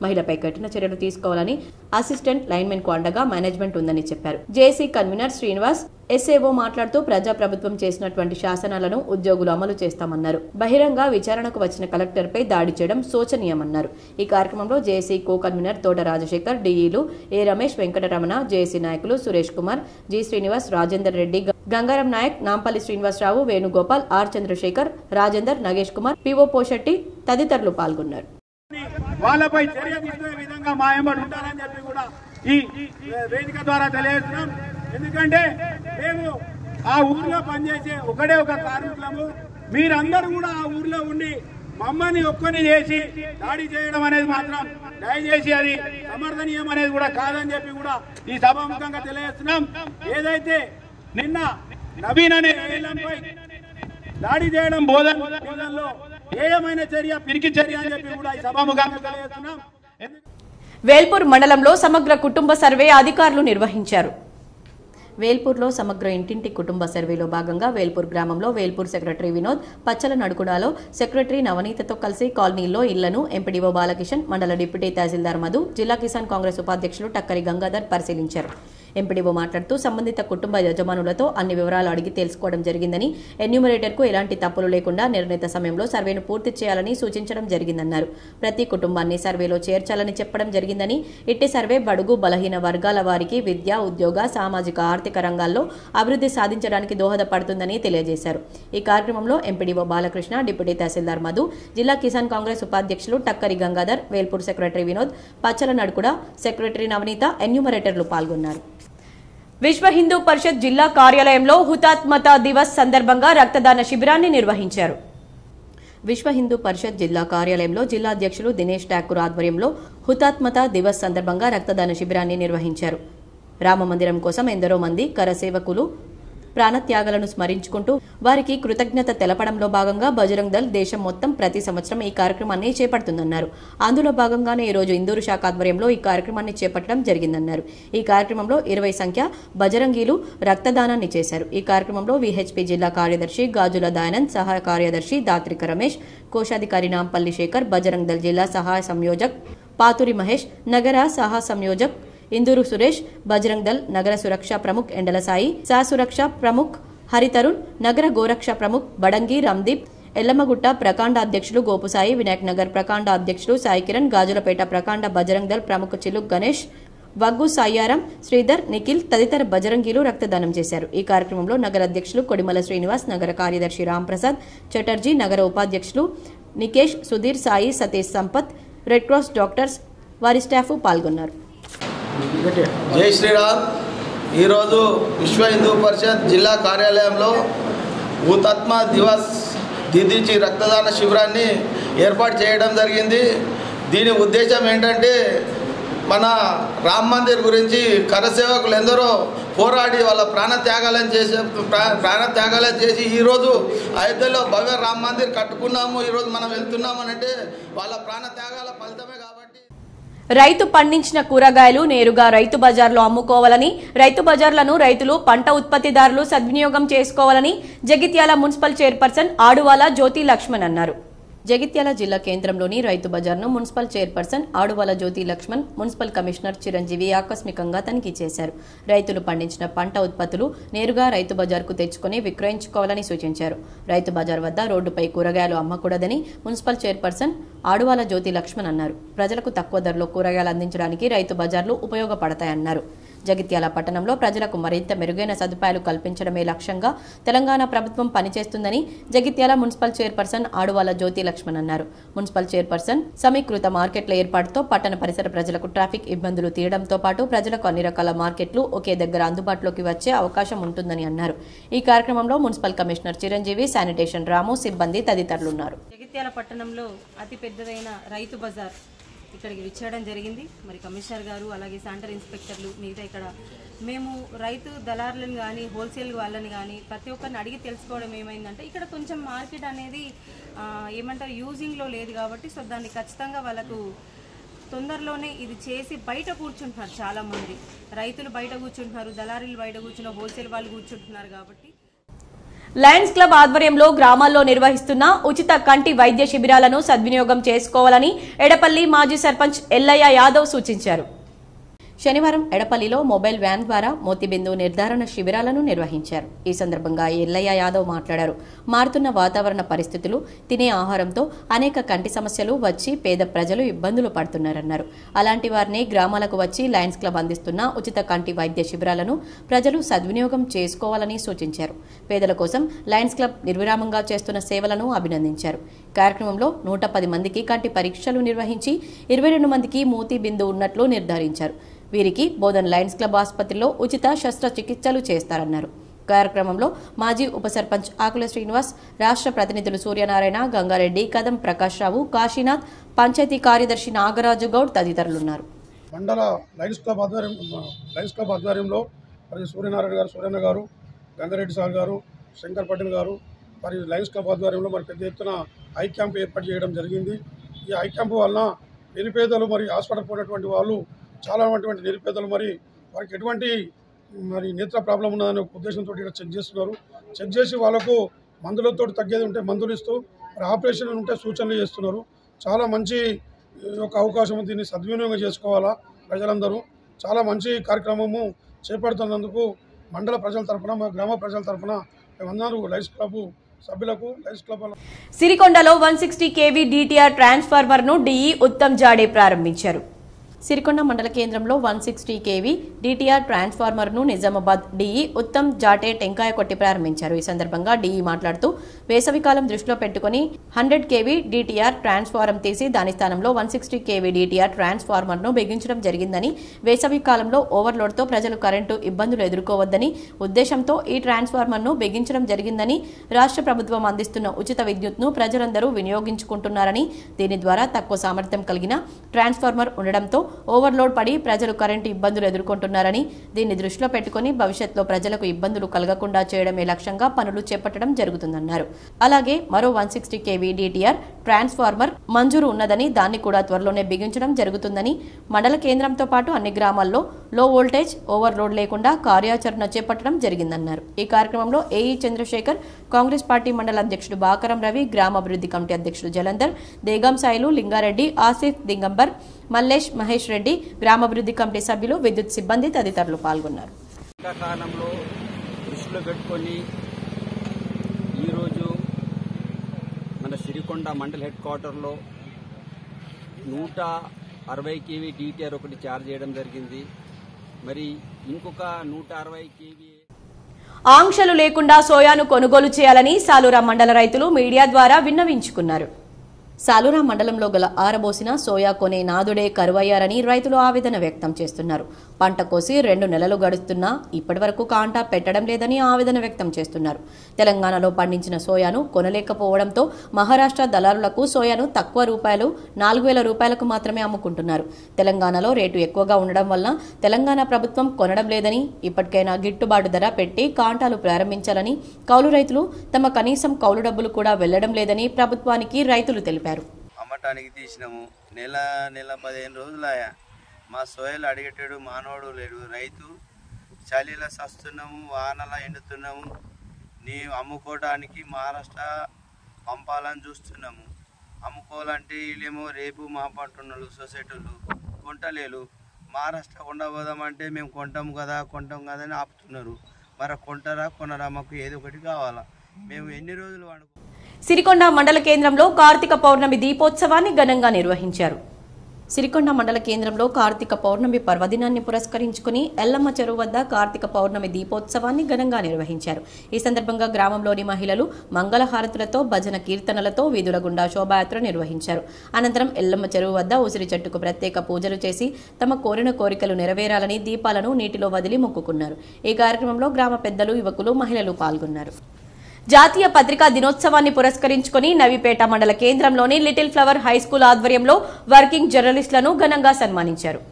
మహిళపై కఠిన చర్యలు తీసుకోవాలని అసిస్టెంట్ లైన్మెన్ కు అండగా మేనేజ్మెంట్ ఉందని చెప్పారు. జేఏసీ కన్వీనర్ శ్రీనివాస్ ఎస్ఏఓ మాట్లాడుతూ ప్రజాప్రభుత్వం చేసినటువంటి శాసనాలను ఉద్యోగులు అమలు చేస్తామన్నారు. బహిరంగ విచారణకు వచ్చిన కలెక్టర్ పై దాడి చేయడం శోచనీయమన్నారు. ఈ కార్యక్రమంలో JAC co convener Thota Rajasekhar, డిఈలు ఏ రమేష్, వెంకటరమణ, జేఏసీ నాయకులు Suresh Kumar, G Srinivas, Rajender Reddy, Gangaram Nayak, Nampally Srinivasa Rao, Venugopal, R Chandrasekhar, Rajender, Nagesh Kumar, PO Poshetti తదితరులు పాల్గొన్నారు. వాళ్ళపై చర్య తీసుకునే విధంగా మా ఎంబడి ఉంటారని చెప్పి కూడా ఈ వేదిక ద్వారా తెలియజేస్తున్నాం. ఎందుకంటే మేము ఆ ఊర్లో పనిచేసే ఒకటే ఒక కార్మికులము. మీరందరూ కూడా ఆ ఊర్లో ఉండి మమ్మల్ని ఒక్కని చేసి దాడి చేయడం అనేది మాత్రం దయచేసి అది సమర్థనీయం అనేది కూడా కాదని చెప్పి కూడా ఈ సభాముఖంగా తెలియజేస్తున్నాం. ఏదైతే నిన్న నవీన్ అనే ఏలంపై దాడి చేయడం బోధనలో ఏమైన చర్య పిరికి చర్య అని చెప్పి కూడా ఈ సభాముఖంగా తెలియజేస్తున్నాం. వేల్పూర్ మండలంలో సమగ్ర కుటుంబ సర్వే అధికారులు నిర్వహించారు. వేల్పూర్లో సమగ్ర ఇంటింటి కుటుంబ సర్వేలో భాగంగా వేల్పూర్ గ్రామంలో వేల్పూర్ సెక్రటరీ వినోద్, పచ్చల నడుకుడాలో సెక్రటరీ నవనీతతో కలిసి కాలనీల్లో ఇళ్లను ఎంపీడీఓ బాలకిషన్, మండల డిప్యూటీ తహసీల్దార్ మధు, జిల్లా కిసాన్ కాంగ్రెస్ ఉపాధ్యక్షులు టక్కరి గంగాధర్ పరిశీలించారు. ఎంపీడీఓ మాట్లాడుతూ సంబంధిత కుటుంబ యజమానులతో అన్ని వివరాలు అడిగి తెలుసుకోవడం జరిగిందని, ఎన్యూమరేటర్కు ఎలాంటి తప్పులు లేకుండా నిర్ణీత సమయంలో సర్వేను పూర్తి చేయాలని సూచించడం జరిగిందన్నారు. ప్రతి కుటుంబాన్ని సర్వేలో చేర్చాలని చెప్పడం జరిగిందని, ఇట్టి సర్వే బడుగు బలహీన వర్గాల వారికి విద్య, ఉద్యోగ, సామాజిక ఆర్థిక రంగాల్లో అభివృద్ధి సాధించడానికి దోహదపడుతుందని తెలియజేశారు. ఈ కార్యక్రమంలో ఎంపీడీఓ బాలకృష్ణ, డిప్యూటీ తహసీల్దార్ మధు, జిల్లా కిసాన్ కాంగ్రెస్ ఉపాధ్యక్షులు టక్కరి గంగాధర్, వేల్పూర్ సెక్రటరీ వినోద్, పచ్చల నడుకుడ, సెక్రటరీ నవనీత, ఎన్యూమరేటర్లు పాల్గొన్నారు. విశ్వ హిందూ పరిషత్ జిల్లా కార్యాలయంలో హుతాత్మత దివస్ సందర్భంగా రక్తదాన శిబిరాన్ని నిర్వహించారు. విశ్వ హిందూ పరిషత్ జిల్లా కార్యాలయంలో జిల్లా అధ్యక్షులు దినేష్ ఠాకూర్ ఆధ్వర్యంలో హుతాత్మత దివస్ సందర్భంగా రక్తదాన శిబిరాన్ని నిర్వహించారు. రామమందిరం కోసం ఎందరో మంది కరసేవకులు ప్రాణత్యాగాలను స్మరించుకుంటూ వారికి కృతజ్ఞత తెలపడంలో భాగంగా బజరంగ్ దళ్ దేశం మొత్తం ప్రతి సంవత్సరం ఈ కార్యక్రమాన్ని చేపడుతుందన్నారు. అందులో భాగంగానే ఈ రోజు ఇందూరు శాఖ ఆధ్వర్యంలో ఈ కార్యక్రమాన్ని చేపట్టడం జరిగిందన్నారు. ఈ కార్యక్రమంలో 20 సంఖ్య బజరంగీలు రక్తదానాన్ని చేశారు. ఈ కార్యక్రమంలో విహెచ్పి జిల్లా కార్యదర్శి గాజుల దయానంద్, సహాయ కార్యదర్శి దాత్రిక రమేష్, కోశాధికారి నాంపల్లి శేఖర్, బజరంగ్ దళ్ జిల్లా సహాయ సంయోజక్ పాతూరి మహేష్, నగర సహా సంయోజక్ ఇందూరు సురేష్, బజరంగ్ దళ్ నగర సురక్షా ప్రముఖ్ ఎండల సాయి, సా సురక్షా ప్రముఖ్ హరితరుణ్, నగర గోరక్షా ప్రముఖ్ బడంగి రామ్దీప్, ఎల్లమ్మగుట్ట ప్రకాండ అధ్యక్షులు గోపుసాయి, వినాయక్ నగర్ ప్రకాండ అధ్యక్షులు సాయి కిరణ్, గాజులపేట ప్రకాండ బజరంగ్ దళ్ ప్రముఖ చిలుక్ గణేష్, వగ్గు సాయారం, శ్రీధర్, నిఖిల్ తదితర బజరంగీలు రక్తదానం చేశారు. ఈ కార్యక్రమంలో నగర అధ్యక్షులు కొడిమల శ్రీనివాస్, నగర కార్యదర్శి రాంప్రసాద్ చటర్జీ, నగర ఉపాధ్యక్షులు Nikesh, Sudheer, Sai, Satish, Sampath, red cross doctors వారి స్టాఫ్ పాల్గొన్నారు. జై శ్రీరామ్. ఈరోజు విశ్వ హిందూ పరిషత్ జిల్లా కార్యాలయంలో హుతాత్మ దివస్ దిదిచి రక్తదాన శిబిరాన్ని ఏర్పాటు చేయడం జరిగింది. దీని ఉద్దేశం ఏంటంటే మన రామ్ మందిర్ గురించి కరసేవకులు ఎందరో పోరాడి వాళ్ళ ప్రాణత్యాగాలను చేసి ఈరోజు అయోధ్యలో భవ్య రామ్ మందిర్ కట్టుకున్నాము. ఈరోజు మనం వెళ్తున్నామని అంటే వాళ్ళ ప్రాణత్యాగాల ఫలితమే కాబట్టి రైతు పండించిన కూరగాయలు నేరుగా రైతు బజార్లో అమ్ముకోవాలని, రైతు బజార్లను రైతులు, పంట ఉత్పత్తిదారులు సద్వినియోగం చేసుకోవాలని జగిత్యాల మున్సిపల్ చైర్పర్సన్ ఆడువాల జ్యోతి లక్ష్మణ్ అన్నారు. జగిత్యాల జిల్లా కేంద్రంలోని రైతు బజార్ను మున్సిపల్ చైర్పర్సన్ ఆడువాల జ్యోతి లక్ష్మణ్, మున్సిపల్ కమిషనర్ చిరంజీవి ఆకస్మికంగా తనిఖీ చేశారు. రైతులు పండించిన పంట ఉత్పత్తులు నేరుగా రైతు బజార్కు తెచ్చుకుని విక్రయించుకోవాలని సూచించారు. రైతు బజార్ వద్ద రోడ్డుపై కూరగాయలు అమ్మకూడదని మున్సిపల్ చైర్పర్సన్ ఆడువాల జ్యోతి లక్ష్మణ్ అన్నారు. ప్రజలకు తక్కువ ధరలో కూరగాయలు అందించడానికి రైతు బజార్లు ఉపయోగపడతాయన్నారు. జగిత్యాల పట్టణంలో ప్రజలకు మరింత మెరుగైన సదుపాయాలు కల్పించడమే లక్ష్యంగా తెలంగాణ ప్రభుత్వం పనిచేస్తుందని జగిత్యాల మున్సిపల్ చైర్పర్సన్ ఆడువాల జ్యోతి లక్ష్మణ్ అన్నారు. మున్సిపల్ చైర్పర్సన్ సమీకృత మార్కెట్ల ఏర్పాటుతో పట్టణ పరిసర ప్రజలకు ట్రాఫిక్ ఇబ్బందులు తీయడంతో పాటు ప్రజలకు అన్ని రకాల మార్కెట్లు ఒకే దగ్గర అందుబాటులోకి వచ్చే అవకాశం ఉంటుందని అన్నారు. ఈ కార్యక్రమంలో మున్సిపల్ కమిషనర్ చిరంజీవి, శానిటేషన్ రాము, సిబ్బంది తదితరులున్నారు. జగిత్యాల పట్టణంలో అతి పెద్దదైన రైతు బజార్ ఇక్కడికి విచ్చేయడం జరిగింది. మరి కమిషనర్ గారు అలాగే శానిటరీ ఇన్స్పెక్టర్లు మిగతా ఇక్కడ మేము రైతు దళారులను కానీ హోల్సేల్ వాళ్ళని కానీ ప్రతి ఒక్కరిని అడిగి తెలుసుకోవడం ఏమైందంటే ఇక్కడ కొంచెం మార్కెట్ అనేది ఏమంటారు యూజింగ్లో లేదు కాబట్టి సో దాన్ని ఖచ్చితంగా వాళ్ళకు తొందరలోనే ఇది చేసి బయట కూర్చుంటున్నారు. చాలామంది రైతులు బయట కూర్చుంటున్నారు, దళారీలు బయట కూర్చున్నారు, హోల్సేల్ వాళ్ళు కూర్చుంటున్నారు. కాబట్టి లయన్స్ క్లబ్ ఆధ్వర్యంలో గ్రామాల్లో నిర్వహిస్తున్న ఉచిత కంటి వైద్య శిబిరాలను సద్వినియోగం చేసుకోవాలని ఎడపల్లి మాజీ సర్పంచ్ ఎల్లయ్య యాదవ్ సూచించారు. శనివారం ఎడపల్లిలో మొబైల్ వ్యాన్ ద్వారా మోతిబిందు నిర్ధారణ శిబిరాలను నిర్వహించారు. ఈ సందర్భంగా ఎల్లయ్య యాదవ్ మాట్లాడారు. మారుతున్న వాతావరణ పరిస్థితులు, తినే ఆహారంతో అనేక కంటి సమస్యలు వచ్చి పేద ప్రజలు ఇబ్బందులు పడుతున్నారన్నారు. అలాంటి వారిని గ్రామాలకు వచ్చి లయన్స్ క్లబ్ అందిస్తున్న ఉచిత కంటి వైద్య శిబిరాలను ప్రజలు సద్వినియోగం చేసుకోవాలని సూచించారు. పేదల కోసం లయన్స్ క్లబ్ నిర్విరామంగా చేస్తున్న సేవలను అభినందించారు. కార్యక్రమంలో 110 మందికి కంటి పరీక్షలు నిర్వహించి 22 మందికి మోతిబిందు ఉన్నట్లు నిర్ధారించారు. వీరికి బోధన్ లయన్స్ క్లబ్ ఆసుపత్రిలో ఉచిత శస్త్రచికిత్సలు చేస్తారన్నారు. కార్యక్రమంలో మాజీ ఉప సర్పంచ్ ఆకుల శ్రీనివాస్, రాష్ట్ర ప్రతినిధులు సూర్యనారాయణ, గంగారెడ్డి, కదం ప్రకాష్ రావు, కాశీనాథ్, పంచాయతీ కార్యదర్శి నాగరాజు గౌడ్ తదితరులున్నారు. మండల లయన్స్ క్లబ్ ఆధ్వర్యంలో మరి సూర్యనారాయణ గారు, సూర్యన్న గారు, గంగారెడ్డి సార్ గారు, శంకర్ పటేల్ గారు మరి లయన్స్ క్లబ్ ఆధ్వర్యంలో మరి పెద్ద ఎత్తున ఐ క్యాంప్ ఏర్పాటు చేయడం జరిగింది. ఈ ఐ క్యాంపు వలన నిరుపేదలు మరి హాస్పిటల్ పోయినటువంటి వాళ్ళు చాలా ఉన్నటువంటి నిరుపేదలు మరి వారికి ఎటువంటి మరి నేత్ర ప్రాబ్లం ఉన్నదనే ఉద్దేశంతో ఇక్కడ చెక్ చేస్తున్నారు. చెక్ చేసి వాళ్ళకు మందులతో తగ్గేది ఉంటే మందులు ఇస్తూ మరి ఆపరేషన్ ఉంటే సూచనలు చేస్తున్నారు. చాలా మంచి ఒక అవకాశం, దీన్ని సద్వినియోగం చేసుకోవాలా ప్రజలందరూ. చాలా మంచి కార్యక్రమము చేపడుతున్నందుకు మండల ప్రజల తరఫున, మా గ్రామ ప్రజల తరఫున మేమందరూ లయన్స్ క్లబ్ సభ్యులకు, లయన్స్ క్లబ్ సిరికొండలో 160 kV DTR ట్రాన్స్ఫార్మర్ ను DE ఉత్తమ్ జాడే ప్రారంభించారు. సిరికొండ మండల కేంద్రంలో 160 kV DTR ట్రాన్స్ఫార్మర్ ను నిజామాబాద్ DE ఉత్తమ్ జాటే టెంకాయ కొట్టి ప్రారంభించారు. ఈ సందర్భంగా DE మాట్లాడుతూ వేసవికాలం దృష్టిలో పెట్టుకుని 100 kV DTR ట్రాన్స్ఫార్మర్ తీసి దాని స్థానంలో 160 kV DTR ట్రాన్స్ఫార్మర్ ను బిగించడం జరిగిందని, వేసవి కాలంలో ఓవర్లోడ్ తో ప్రజలు కరెంటు ఇబ్బందులు ఎదుర్కోవద్దని ఉద్దేశంతో ఈ ట్రాన్స్ఫార్మర్ ను బిగించడం జరిగిందని, రాష్ట్ర ప్రభుత్వం అందిస్తున్న ఉచిత విద్యుత్ ను ప్రజలందరూ వినియోగించుకుంటున్నారని, దీని ద్వారా తక్కువ సామర్థ్యం కలిగిన ట్రాన్స్ఫార్మర్ ఉండడంతో ఓవర్లోడ్ పడి ప్రజలు కరెంటు ఇబ్బందులు ఎదుర్కొంటున్నారని, దీన్ని దృష్టిలో పెట్టుకుని భవిష్యత్తులో ప్రజలకు ఇబ్బందులు కలగకుండా చేయడమే లక్ష్యంగా పనులు చేపట్టడం జరుగుతుందన్నారు. అలాగే మరో 160 kV DTR ట్రాన్స్ఫార్మర్ మంజూరు ఉన్నదని, దాన్ని కూడా త్వరలోనే బిగించడం జరుగుతుందని, మండల కేంద్రంతో పాటు అన్ని గ్రామాల్లో లో వోల్టేజ్ ఓవర్లోడ్ లేకుండా కార్యాచరణ చేపట్టడం జరిగిందన్నారు. ఈ కార్యక్రమంలో ఏఈ చంద్రశేఖర్, కాంగ్రెస్ పార్టీ మండల అధ్యక్షుడు బాకరం రవి, గ్రామాభివృద్ధి కమిటీ అధ్యక్షుడు జలంధర్, దేగం సాయిలు, లింగారెడ్డి, ఆసిఫ్, దిగంబర్, మల్లేష్, మహేష్ రెడ్డి, గ్రామాభివృద్ధి కమిటీ సభ్యులు, విద్యుత్ సిబ్బంది తదితరులు పాల్గొన్నారు. కాలంలో దృష్టిలో పెట్టుకొని ఈరోజు మన సిరికొండ మండల హెడ్ క్వార్టర్లో 160 kV DTR ఒకటి చార్జ్ చేయడం జరిగింది. మరి ఇంకొక 160 kV ఆంక్షలు లేకుండా సోయాను కొనుగోలు చేయాలని సాలూరా మండల రైతులు మీడియా ద్వారా విన్నవించుకున్నారు. సాలూరా మండలంలో గల ఆరబోసిన సోయా కొనే నాదుడే కరువయ్యారని రైతులు ఆవేదన వ్యక్తం చేస్తున్నారు. పంట కోసి 2 నెలలు గడుస్తున్నా ఇప్పటివరకు కాంటా పెట్టడం లేదని ఆవేదన వ్యక్తం చేస్తున్నారు. తెలంగాణలో పండించిన సోయాను కొనలేకపోవడంతో మహారాష్ట్ర దళారులకు సోయాను తక్కువ రూపాయలు 4,000 రూపాయలకు మాత్రమే అమ్ముకుంటున్నారు. తెలంగాణలో రేటు ఎక్కువగా ఉండడం వల్ల తెలంగాణ ప్రభుత్వం కొనడం లేదని, ఇప్పటికైనా గిట్టుబాటు ధర పెట్టి కాంటాలు ప్రారంభించాలని కౌలు రైతులు తమ కనీసం కౌలు డబ్బులు కూడా వెళ్లడం లేదని ప్రభుత్వానికి రైతులు తెలిపారు. అమ్మటానికి తీసినాము నెల 15 రోజులయా మా సోయలు అడిగేటాడు మానవుడు లేడు. రైతు చలిలో సస్తున్నాము, వానలా ఎండుతున్నాము. నీ అమ్ముకోవడానికి మహారాష్ట్ర పంపాలని చూస్తున్నాము. అమ్ముకోవాలంటే వీళ్ళేమో రేపు మా పంటున్నారు సొసైటీలు కొంటలేరు. మహారాష్ట్ర కొండబోదామంటే మేము కొంటాం కదా అని ఆపుతున్నారు. మరి కొంటారా కొనరా, మాకు ఏదో ఒకటి కావాలా. మేము ఎన్ని రోజులు వాడుకో. సిరికొండ మండల కేంద్రంలో కార్తీక పౌర్ణమి దీపోత్సవాన్ని ఘనంగా నిర్వహించారు. సిరికొండ మండల కేంద్రంలో కార్తీక పౌర్ణమి పర్వదినాన్ని పురస్కరించుకుని ఎల్లమ్మ చెరువు వద్ద కార్తీక పౌర్ణమి దీపోత్సవాన్ని ఘనంగా నిర్వహించారు. ఈ సందర్భంగా గ్రామంలోని మహిళలు మంగళహారతులతో, భజన కీర్తనలతో వీధుల గుండా శోభాయాత్ర నిర్వహించారు. అనంతరం ఎల్లమ్మ చెరువు వద్ద ఉసిరి చెట్టుకు ప్రత్యేక పూజలు చేసి తమ కోరిన కోరికలు నెరవేరాలని దీపాలను నీటిలో వదిలి మొక్కుకున్నారు. ఈ కార్యక్రమంలో గ్రామ పెద్దలు, యువకులు, మహిళలు పాల్గొన్నారు. జాతీయ పత్రికా దినోత్సవాన్ని పురస్కరించుకుని నవీపేట మండల కేంద్రంలోని లిటిల్ ఫ్లవర్ హైస్కూల్ ఆధ్వర్యంలో వర్కింగ్ జర్నలిస్టులను ఘనంగా సన్మానించారు.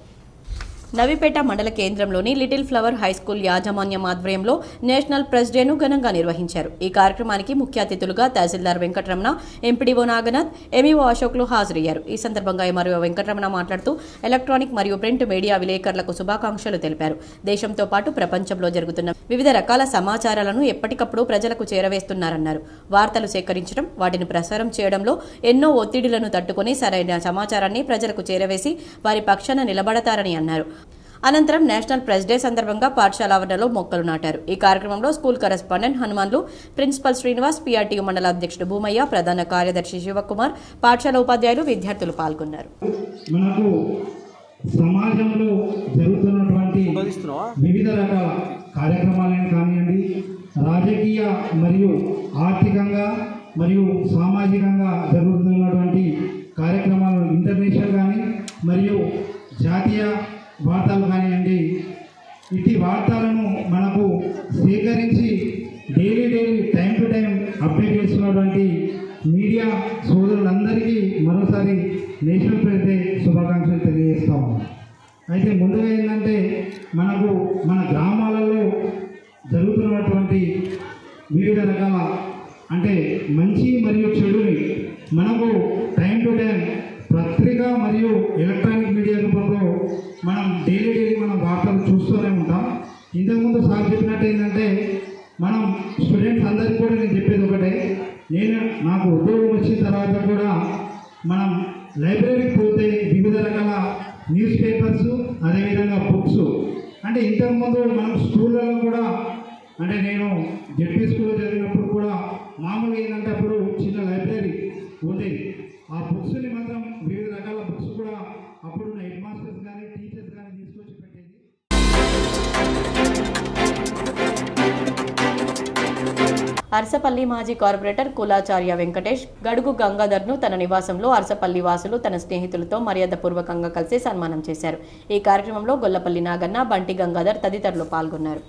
నవీపేట మండల కేంద్రంలోని లిటిల్ ఫ్లవర్ హైస్కూల్ యాజమాన్యం ఆధ్వర్యంలో నేషనల్ ప్రెస్ డేను ఘనంగా నిర్వహించారు. ఈ కార్యక్రమానికి ముఖ్య అతిథులుగా తహసీల్దార్ వెంకటరమణ, ఎంపీడీఓ నాగనాథ్, ఎంఈఓ అశోక్లు హాజరయ్యారు. ఈ సందర్భంగా ఎంఆర్ఓ వెంకటరమణ మాట్లాడుతూ ఎలక్ట్రానిక్ మరియు ప్రింట్ మీడియా విలేకరులకు శుభాకాంక్షలు తెలిపారు. దేశంతో పాటు ప్రపంచంలో జరుగుతున్న వివిధ రకాల సమాచారాలను ఎప్పటికప్పుడు ప్రజలకు చేరవేస్తున్నారన్నారు. వార్తలు సేకరించడం, వాటిని ప్రసారం చేయడంలో ఎన్నో ఒత్తిడులను తట్టుకుని సరైన సమాచారాన్ని ప్రజలకు చేరవేసి వారి పక్షాన నిలబడతారని అన్నారు. అనంతరం నేషనల్ ప్రెస్ డే సందర్భంగా పాఠశాల ఆవరణలో మొక్కలు నాటారు. ఈ కార్యక్రమంలో school correspondent Hanumanlu, principal Srinivas, PRTU మండల అధ్యక్షుడు భూమయ్య, ప్రధాన కార్యదర్శి శివకుమార్, పాఠశాల ఉపాధ్యాయులు, విద్యార్థులు పాల్గొన్నారు. మనకు సమాజంలో జరుగుతున్నటువంటి వివిధ రకాల కార్యక్రమాలను కానివ్వండి, రాజకీయ మరియు ఆర్థికంగా మరియు సామాజికంగా జరుగుతున్నటువంటి కార్యక్రమాలను ఇంటర్నేషనల్ కానీ మరియు జాతీయ వార్తలు కానివ్వండి, ఇటు వార్తలను మనకు సేకరించి daily time to time update చేస్తున్నటువంటి మీడియా సోదరులందరికీ మరోసారి నేషనల్ ప్రెస్ డే శుభాకాంక్షలు తెలియజేస్తాము. అయితే ముందుగా ఏంటంటే మనకు మన గ్రామాలలో జరుగుతున్నటువంటి వివిధ రకాల అంటే మంచి మరియు చెడుని మనకు టైం టు టైం పత్రిక మరియు ఎలక్ట్రానిక్ మీడియా రూపంలో మనం డైలీ మనం వార్తలు చూస్తూనే ఉంటాం. ఇంతకుముందు సార్ చెప్పినట్టు ఏంటంటే మనం స్టూడెంట్స్ అందరికీ కూడా నేను చెప్పేది ఒకటే, నాకు ఉద్యోగం వచ్చిన తర్వాత కూడా మనం లైబ్రరీకి పోతే వివిధ రకాల న్యూస్ పేపర్స్, అదేవిధంగా బుక్స్, అంటే ఇంతకుముందు మనం స్కూళ్ళలో కూడా అంటే నేను జెడ్పీ స్కూల్లో చదివినప్పుడు కూడా మామూలుగా ఏంటంటే అప్పుడు చిన్న లైబ్రరీ ఉండేది. ఆ బుక్స్ని మాత్రం వివిధ రకాల బుక్స్ కూడా అప్పుడున్న హెడ్ మాస్టర్స్ కానీ టీచర్స్ కానీ తీసుకొచ్చి పెట్టేది. అరసపల్లి మాజీ కార్పొరేటర్ కులాచార్య వెంకటేష్ గడుగు గంగాధర్ను తన నివాసంలో అరసపల్లి వాసులు తన స్నేహితులతో మర్యాదపూర్వకంగా కలిసి సన్మానం చేశారు. ఈ కార్యక్రమంలో గొల్లపల్లి నాగన్న, బంటి గంగాధర్ తదితరులు పాల్గొన్నారు.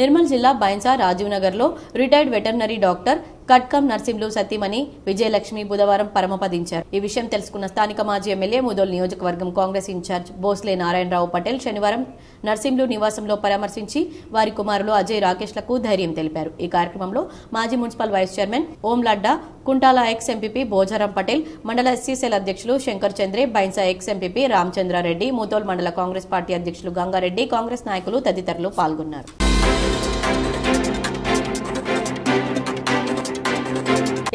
నిర్మల్ జిల్లా బైన్సా రాజీవ్ నగర్లో రిటైర్డ్ వెటర్నరీ డాక్టర్ కట్కం నర్సింహులు సతీమణి విజయలక్ష్మి బుధవారం పరమపదించారు. ఈ విషయం తెలుసుకున్న స్థానిక మాజీ ఎమ్మెల్యే ముదోల్ నియోజకవర్గం కాంగ్రెస్ ఇన్ఛార్జ్ భోస్లే నారాయణరావు పటేల్ శనివారం నర్సింహులు నివాసంలో పరామర్శించి వారి కుమారులు అజయ్ రాకేష్లకు ధైర్యం తెలిపారు. ఈ కార్యక్రమంలో మాజీ మున్సిపల్ వైస్ చైర్మన్ ఓం లడ్డా, కుంటాల ఎక్స్ ఎంపీపీ భోజారం పటేల్, మండల ఎస్సీసీఎల్ అధ్యక్షులు శంకర్ చంద్రే, బైన్సా ఎక్స్ ఎంపీపీ రామచంద్రారెడ్డి, ముదోల్ మండల కాంగ్రెస్ పార్టీ అధ్యక్షులు గంగారెడ్డి, కాంగ్రెస్ నాయకులు తదితరులు పాల్గొన్నారు.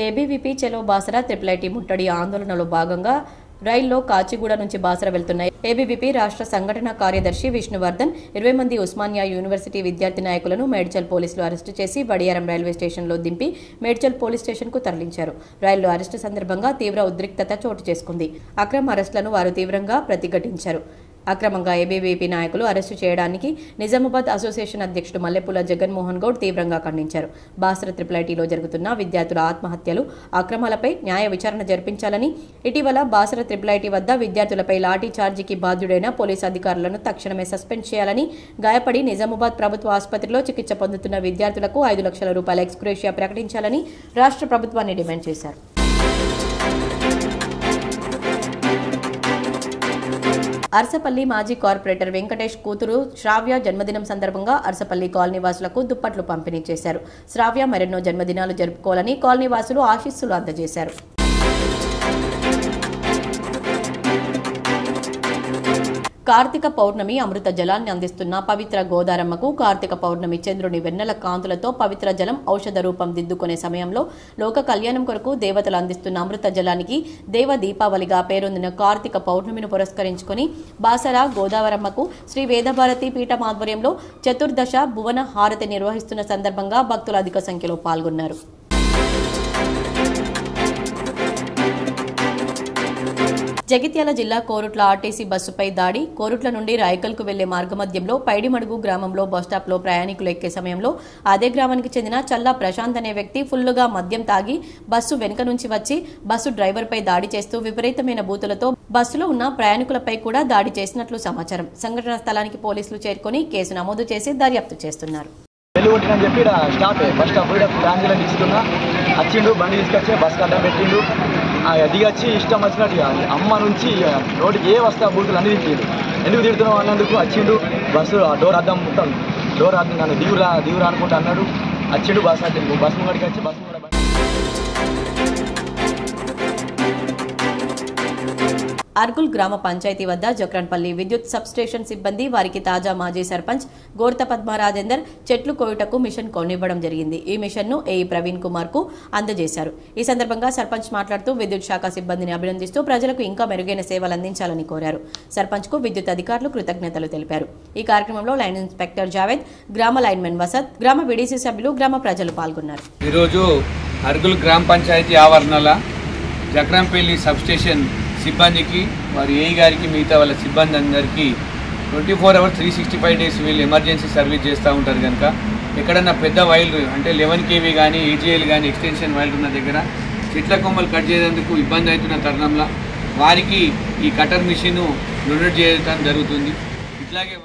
ఏబీవీపీ చెలో బాసరా ట్రిపుల్ ముట్టడి ఆందోళనలో భాగంగా రైల్లో కాచిగూడ నుంచి బాసర వెళ్తున్నాయి. ఏబీవీపీ రాష్ట్ర సంఘటన కార్యదర్శి విష్ణువర్ధన్ 20 మంది ఉస్మానియా యూనివర్సిటీ విద్యార్థి నాయకులను మేడ్చల్ పోలీసులు అరెస్టు చేసి వడియారం రైల్వే స్టేషన్లో దింపి మేడ్చల్ పోలీస్ స్టేషన్కు తరలించారు. రైల్లో అరెస్టు సందర్భంగా తీవ్ర ఉద్రిక్తత చోటు చేసుకుంది. అక్రమ అరెస్టులను వారు తీవ్రంగా ప్రతిఘటించారు. అక్రమంగా ఏబీవీపీ నాయకులు అరెస్టు చేయడానికి నిజామాబాద్ అసోసియేషన్ అధ్యక్షుడు మల్లెపూల జగన్మోహన్ గౌడ్ తీవ్రంగా ఖండించారు. బాసర ట్రిపుల్ జరుగుతున్న విద్యార్థుల ఆత్మహత్యలు, అక్రమాలపై న్యాయ విచారణ జరిపించాలని, ఇటీవల బాసర ట్రిపుల్ వద్ద విద్యార్థులపై లాఠీ చార్జీకి బాధ్యుడైన పోలీసు అధికారులను తక్షణమే సస్పెండ్ చేయాలని, గాయపడి నిజామాబాద్ ప్రభుత్వ ఆసుపత్రిలో చికిత్స పొందుతున్న విద్యార్థులకు 5 లక్షల రూపాయల ఎక్స్గ్రేషియా ప్రకటించాలని రాష్ట్ర ప్రభుత్వాన్ని డిమాండ్ చేశారు. అర్సపల్లి మాజీ కార్పొరేటర్ వెంకటేష్ కూతురు శ్రావ్య జన్మదినం సందర్భంగా అర్సపల్లి కాలనీ వాసులకు దుప్పట్లు పంపిణీ చేశారు. శ్రావ్య మరెన్నో జన్మదినాలు జరుపుకోవాలని కాలనీ వాసులు ఆశీస్సులు అందజేశారు. కార్తీక పౌర్ణమి అమృత జలాన్ని అందిస్తున్న పవిత్ర గోదారమ్మకు కార్తీక పౌర్ణమి చంద్రుని వెన్నెల కాంతులతో పవిత్ర జలం ఔషధ రూపం దిద్దుకునే సమయంలో లోక కళ్యాణం కొరకు దేవతలు అందిస్తున్న అమృత జలానికి దేవ దీపావళిగా పేరొందిన కార్తీక పౌర్ణమిని పురస్కరించుకుని బాసర గోదావరమ్మకు శ్రీ వేదభారతి పీఠం ఆధ్వర్యంలో చతుర్దశ భువన హారతి నిర్వహిస్తున్న సందర్భంగా భక్తులు అధిక సంఖ్యలో పాల్గొన్నారు. జగిత్యాల జిల్లా కోరుట్ల ఆర్టీసీ బస్సుపై దాడి. కోరుట్ల నుండి రాయకల్కు వెళ్లే మార్గమధ్యంలో పైడిమడుగు గ్రామంలో బస్టాప్లో ప్రయాణికులు ఎక్కే సమయంలో అదే గ్రామానికి చెందిన చల్లా ప్రశాంత్ అనే వ్యక్తి ఫుల్లుగా మద్యం తాగి బస్సు వెనుక నుంచి వచ్చి బస్సు డ్రైవర్పై దాడి చేస్తూ విపరీతమైన బూతులతో బస్సులో ఉన్న ప్రయాణికులపై కూడా దాడి చేసినట్లు సమాచారం. సంఘటనా స్థలానికి పోలీసులు చేరుకుని కేసు నమోదు చేసి దర్యాప్తు చేస్తున్నారు. కొట్టినని చెప్పి బస్ స్టాప్ ట్రాన్స్ఫర్ ఇస్తున్నా వచ్చిండు, బండి తీసుకొచ్చి బస్ అడ్డం పెట్టిండు. దిగొచ్చి ఇష్టం వచ్చినట్టు అమ్మ నుంచి రోడ్డుకి ఏ వస్తా బూతులు అన్ని తిట్టిండు. ఎందుకు తిడుతున్నావు అన్నందుకు వచ్చిండు. బస్సు డోర్ అద్దం మొత్తం డోర్ అద్దం నన్ను దిగురా అనుకుంటా అన్నాడు. వచ్చిండు బస్ అడ్డం బస్సు ముంగడికి వచ్చి బస్సు కూడా అర్గుల్ గ్రామ పంచాయతీ వద్ద జక్రన్పల్లి విద్యుత్ సబ్ స్టేషన్ సిబ్బంది వారికి తాజా మాజీ సర్పంచ్ గోర్త పద్మ రాజేందర్ చెట్లు కోయుటకు మిషన్ కొనివ్వడం జరిగింది. ఈ మిషన్ను ఏఈ ప్రవీణ్ కుమార్ కు అందజేశారు. ఈ సందర్భంగా సర్పంచ్ మాట్లాడుతూ విద్యుత్ శాఖ సిబ్బందిని అభినందిస్తూ ప్రజలకు ఇంకా మెరుగైన సేవలు అందించాలని కోరారు. సర్పంచ్ కు విద్యుత్ అధికారులు కృతజ్ఞతలు తెలిపారు. ఈ కార్యక్రమంలో లైన్ ఇన్స్పెక్టర్ జావేద్, గ్రామ లైన్మెన్ వసత్, గ్రామ విడిసి సభ్యులు, గ్రామ ప్రజలు పాల్గొన్నారు. ఈరోజు అర్గుల్ గ్రామ పంచాయతీ ఆవరణల జక్రంపల్లి సబ్ స్టేషన్ సిబ్బందికి, వారి ఏఈ గారికి, మిగతా వాళ్ళ సిబ్బంది అందరికీ 24 hours 365 days వీళ్ళు ఎమర్జెన్సీ సర్వీస్ చేస్తూ ఉంటారు. కనుక ఎక్కడన్నా పెద్ద వైర్లు అంటే 11 kV కానీ 8GL కానీ ఎక్స్టెన్షన్ వైర్లు ఉన్న దగ్గర చెట్ల కొమ్మలు కట్ చేసేందుకు ఇబ్బంది అవుతున్న తరుణంలో వారికి ఈ కటర్ మిషన్ డొనేట్ చేయడం జరుగుతుంది. ఇట్లాగే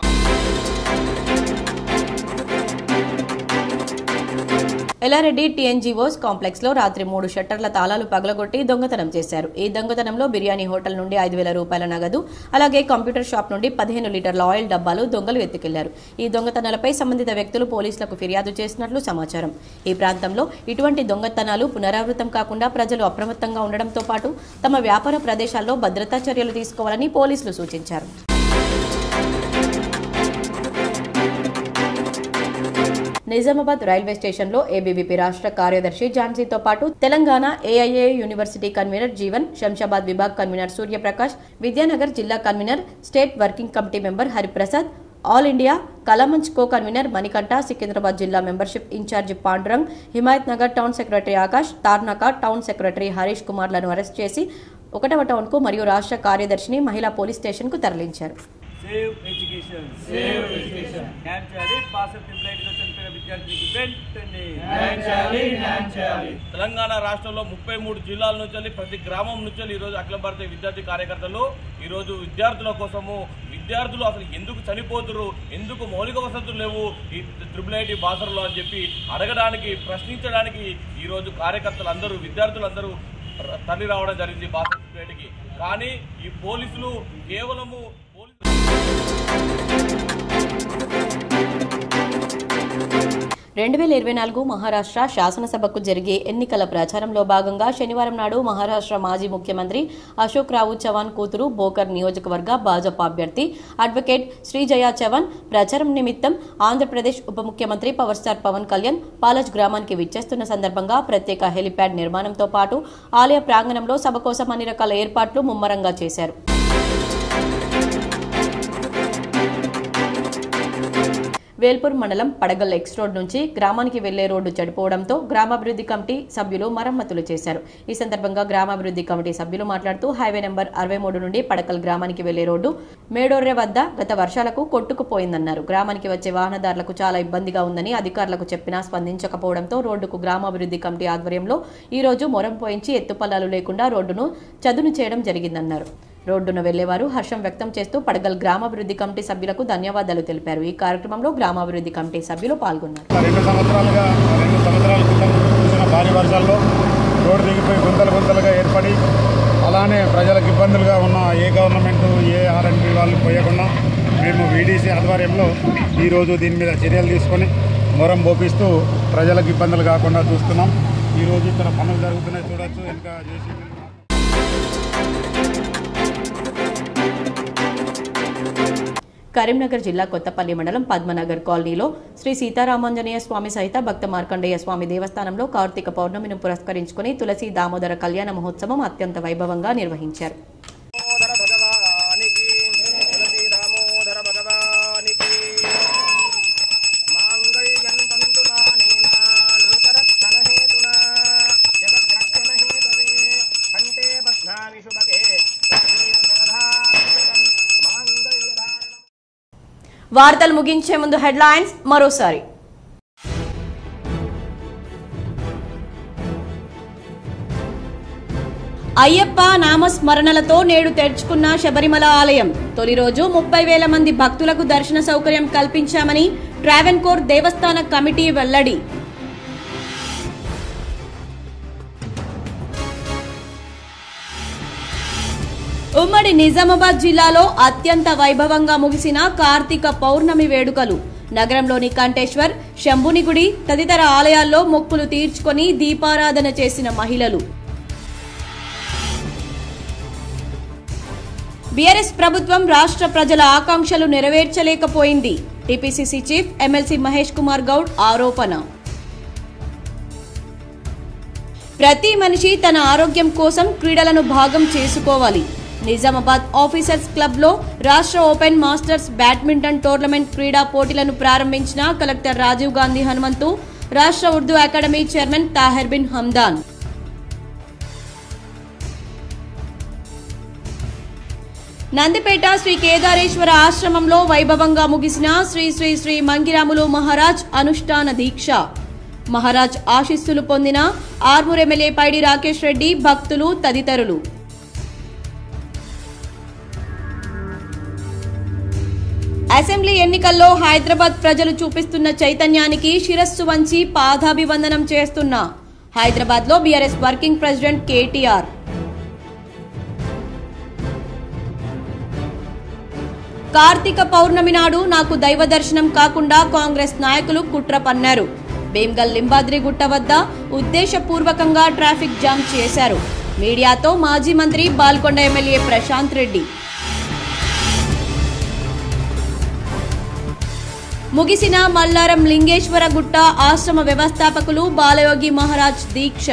ఎల్లారెడ్డి టీఎన్జీఓస్ కాంప్లెక్స్ లో రాత్రి 3 షట్టర్ల తాళాలు పగలగొట్టి దొంగతనం చేశారు. ఈ దొంగతనంలో బిర్యానీ హోటల్ నుండి 5,000 రూపాయల నగదు, అలాగే కంప్యూటర్ షాప్ నుండి 15 లీటర్ల ఆయిల్ డబ్బాలు దొంగలు ఎత్తుకెళ్లారు. ఈ దొంగతనాలపై సంబంధిత వ్యక్తులు పోలీసులకు ఫిర్యాదు చేసినట్లు సమాచారం. ఈ ప్రాంతంలో ఇటువంటి దొంగతనాలు పునరావృతం కాకుండా ప్రజలు అప్రమత్తంగా ఉండడంతో పాటు తమ వ్యాపార ప్రదేశాల్లో భద్రతా చర్యలు తీసుకోవాలని పోలీసులు సూచించారు. నిజామాబాద్ రైల్వే స్టేషన్లో ఏబీవీపీ రాష్ట్ర కార్యదర్శి ఝాన్సీతో పాటు Telangana AIA university convener Jeevan, Shamshabad Vibhag convener Suryaprakash, Vidyanagar జిల్లా convener state working committee member Hariprasad, all India Kalamanch co convener Manikanta, Secunderabad జిల్లా membership in-charge Pandurang, Himayat Nagar town secretary Akash, Tarnaka town secretary Harish కుమార్లను అరెస్ట్ చేసి 1వ టౌన్కు మరియు రాష్ట్ర కార్యదర్శిని మహిళా పోలీస్ స్టేషన్కు తరలించారు. సేవ్ ఎడ్యుకేషన్, సేవ్ ఎడ్యుకేషన్, న్యాయం చేయాలి. బాసర ట్రిపుల్ ఐటీలో చనిపోయిన విద్యార్థికి వెంటనే న్యాయం చేయాలి, న్యాయం చేయాలి. తెలంగాణ రాష్ట్రంలో 33 జిల్లాల నుంచి ప్రతి గ్రామం నుంచి ఈరోజు అఖిల భారతీయ విద్యార్థి కార్యకర్తలు ఈరోజు విద్యార్థుల కోసము, విద్యార్థులు అసలు ఎందుకు చనిపోతున్నారు, ఎందుకు మౌలిక వసతులు లేవు ఈ ట్రిపుల్ ఐటీ బాసరలో అని చెప్పి అడగడానికి, ప్రశ్నించడానికి ఈరోజు కార్యకర్తలు విద్యార్థులందరూ తరలి రావడం జరిగింది బాసర ట్రిపుల్ ఐటీకి. కానీ ఈ పోలీసులు కేవలము 2024 మహారాష్ట్ర శాసనసభకు జరిగే ఎన్నికల ప్రచారంలో భాగంగా శనివారం నాడు మహారాష్ట్ర మాజీ ముఖ్యమంత్రి అశోక్ రావు చవాన్ కూతురు బోకర్ నియోజకవర్గ భాజపా అభ్యర్థి అడ్వకేట్ శ్రీజయ చవాన్ ప్రచారం నిమిత్తం ఆంధ్రప్రదేశ్ ఉప ముఖ్యమంత్రి పవర్ స్టార్ పవన్ కళ్యాణ్ పాలజ్ గ్రామానికి విచ్చేస్తున్న సందర్భంగా ప్రత్యేక హెలిప్యాడ్ నిర్మాణంతో పాటు ఆలయ ప్రాంగణంలో సభ కోసం అన్ని రకాల ఏర్పాట్లు ముమ్మరంగా చేశారు. వేల్పూర్ మండలం పడగల్ ఎక్స్ రోడ్ నుంచి గ్రామానికి వెళ్లే రోడ్డు చెడిపోవడంతో గ్రామాభివృద్ధి కమిటీ సభ్యులు మరమ్మతులు చేశారు. ఈ సందర్భంగా గ్రామాభివృద్ధి కమిటీ సభ్యులు మాట్లాడుతూ హైవే నెంబర్ 63 నుండి పడకల్ గ్రామానికి వెళ్లే రోడ్డు మేడోర్రె వద్ద గత వర్షాలకు కొట్టుకుపోయిందన్నారు. గ్రామానికి వచ్చే వాహనదారులకు చాలా ఇబ్బందిగా ఉందని అధికారులకు చెప్పినా స్పందించకపోవడంతో రోడ్డుకు గ్రామాభివృద్ధి కమిటీ ఆధ్వర్యంలో ఈ రోజు మొరం పోయించి ఎత్తుపల్లాలు లేకుండా రోడ్డును చదును చేయడం జరిగిందన్నారు. రోడ్డును వెళ్లేవారు హర్షం వ్యక్తం చేస్తూ పడగల్ గ్రామాభివృద్ధి కమిటీ సభ్యులకు ధన్యవాదాలు తెలిపారు. ఈ కార్యక్రమంలో గ్రామాభివృద్ధి కమిటీ సభ్యులు పాల్గొన్నారు. 2 సంవత్సరాల క్రితం కురిసిన భారీ వర్షాల్లో రోడ్డు దిగిపోయి గుంతలుగా ఏర్పడి అలానే ప్రజలకు ఇబ్బందులుగా ఉన్న ఏ గవర్నమెంట్ ఏ ఆర్ఎండ్బి వాళ్ళు పోయకుండా మేము వీడీసీ ఆధ్వర్యంలో ఈరోజు దీని మీద చర్యలు తీసుకొని మొరం పోపిస్తూ ప్రజలకు ఇబ్బందులు కాకుండా చూస్తున్నాం. ఈరోజు ఇక్కడ పనులు జరుగుతున్నాయి చూడొచ్చు. ఇంకా జేసీబీ కరీంనగర్ జిల్లా కొత్తపల్లి మండలం పద్మనగర్ కాలనీలో శ్రీ సీతారామాంజనేయ స్వామి సహిత భక్త మార్కండేయ స్వామి దేవస్థానంలో కార్తీక పౌర్ణమిని పురస్కరించుకుని తులసి దామోదర కళ్యాణ మహోత్సవం అత్యంత వైభవంగా నిర్వహించారు. వార్తలు ముగించే ముందు హెడ్లైన్స్ మరోసారి. అయ్యప్ప నామస్మరణలతో నేడు తెరుచుకున్న శబరిమల ఆలయం. తొలి రోజు 30,000 మంది భక్తులకు దర్శన సౌకర్యం కల్పించామని ట్రావెన్కోర్ దేవస్థాన కమిటీ వెల్లడి. ఉమ్మడి నిజామాబాద్ జిల్లాలో అత్యంత వైభవంగా ముగిసిన కార్తీక పౌర్ణమి వేడుకలు. నగరంలోని కంఠేశ్వర్, శంభుని గుడి తదితర ఆలయాల్లో మొక్కులు తీర్చుకొని దీపారాధన చేసిన మహిళలు. బీఆర్ఎస్ ప్రభుత్వం రాష్ట్ర ప్రజల ఆకాంక్షలు నెరవేర్చలేకపోయింది. TPCC chief MLC Mahesh Kumar Goud ఆరోపణ. ప్రతి మనిషి తన ఆరోగ్యం కోసం క్రీడలను భాగం చేసుకోవాలి. నిజామాబాద్ ఆఫీసర్స్ క్లబ్ లో రాష్ట్ర ఓపెన్ మాస్టర్స్ బ్యాడ్మింటన్ టోర్నమెంట్ క్రీడా పోటీలను ప్రారంభించిన కలెక్టర్ రాజీవ్ గాంధీ హనుమంతు, రాష్ట్ర ఉర్దూ అకాడమీ చైర్మన్ తాహిర్ బిన్ హమ్దాన్. నందిపేట శ్రీ కేదారేశ్వర ఆశ్రమంలో వైభవంగా ముగిసిన శ్రీ శ్రీ శ్రీ మంగిరాములు మహారాజ్ అనుష్ఠాన దీక్ష. మహారాజ్ ఆశీస్సులు పొందిన ఆర్మూర్ ఎమ్మెల్యే పైడి రాకేష్ రెడ్డి, భక్తులు తదితరులు. అసెంబ్లీ ఎన్నికల్లో హైదరాబాద్ ప్రజలు చూపిస్తున్న చైతన్యానికి శిరస్సు వంచి పాదాభివందనం చేస్తున్న హైదరాబాద్ లో BRS working president KTR. Kartika Pournami నాడు నాకు దైవ దర్శనం కాకుండా కాంగ్రెస్ నాయకులు కుట్ర పన్నారు. భీమ్గల్ లింబాద్రి గుట్ట వద్ద ఉద్దేశపూర్వకంగా ట్రాఫిక్ జామ్ చేశారు. మీడియాతో మాజీ మంత్రి బాల్కొండ ఎమ్మెల్యే ప్రశాంత్ రెడ్డి. ముగిసిన మల్లారం లింగేశ్వర గుట్ట ఆశ్రమ వ్యవస్థాపకులు బాలయోగి మహారాజ్ దీక్ష.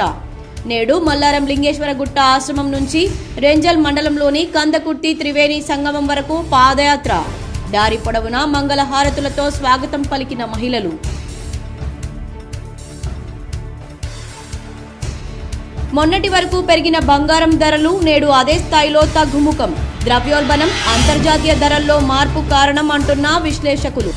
నేడు మల్లారం లింగేశ్వర గుట్ట ఆశ్రమం నుంచి రెంజల్ మండలంలోని కందకుర్తి త్రివేణి సంగమం వరకు పాదయాత్ర. దారి పొడవునా మంగళహారతులతో స్వాగతం పలికిన మహిళలు. మొన్నటి వరకు పెరిగిన బంగారం ధరలు నేడు అదే స్థాయిలో తగ్గుముఖం. ద్రవ్యోల్బణం, అంతర్జాతీయ ధరల్లో మార్పు కారణం అంటున్న విశ్లేషకులు.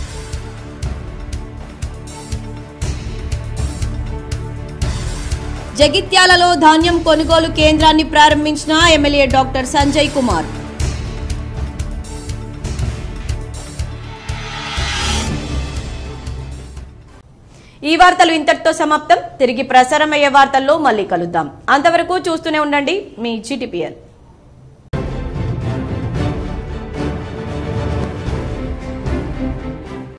జగిత్యాలలో ధాన్యం కొనుగోలు కేంద్రాన్ని ప్రారంభించిన ఎమ్మెల్యే డాక్టర్ సంజయ్ కుమార్. ఈ వార్తలు ఇంతటితో సమాప్తం. తిరిగి ప్రసారమయ్యే వార్తల్లో మళ్ళీ కలుద్దాం. అంతవరకు చూస్తూనే ఉండండి మీ GTPL.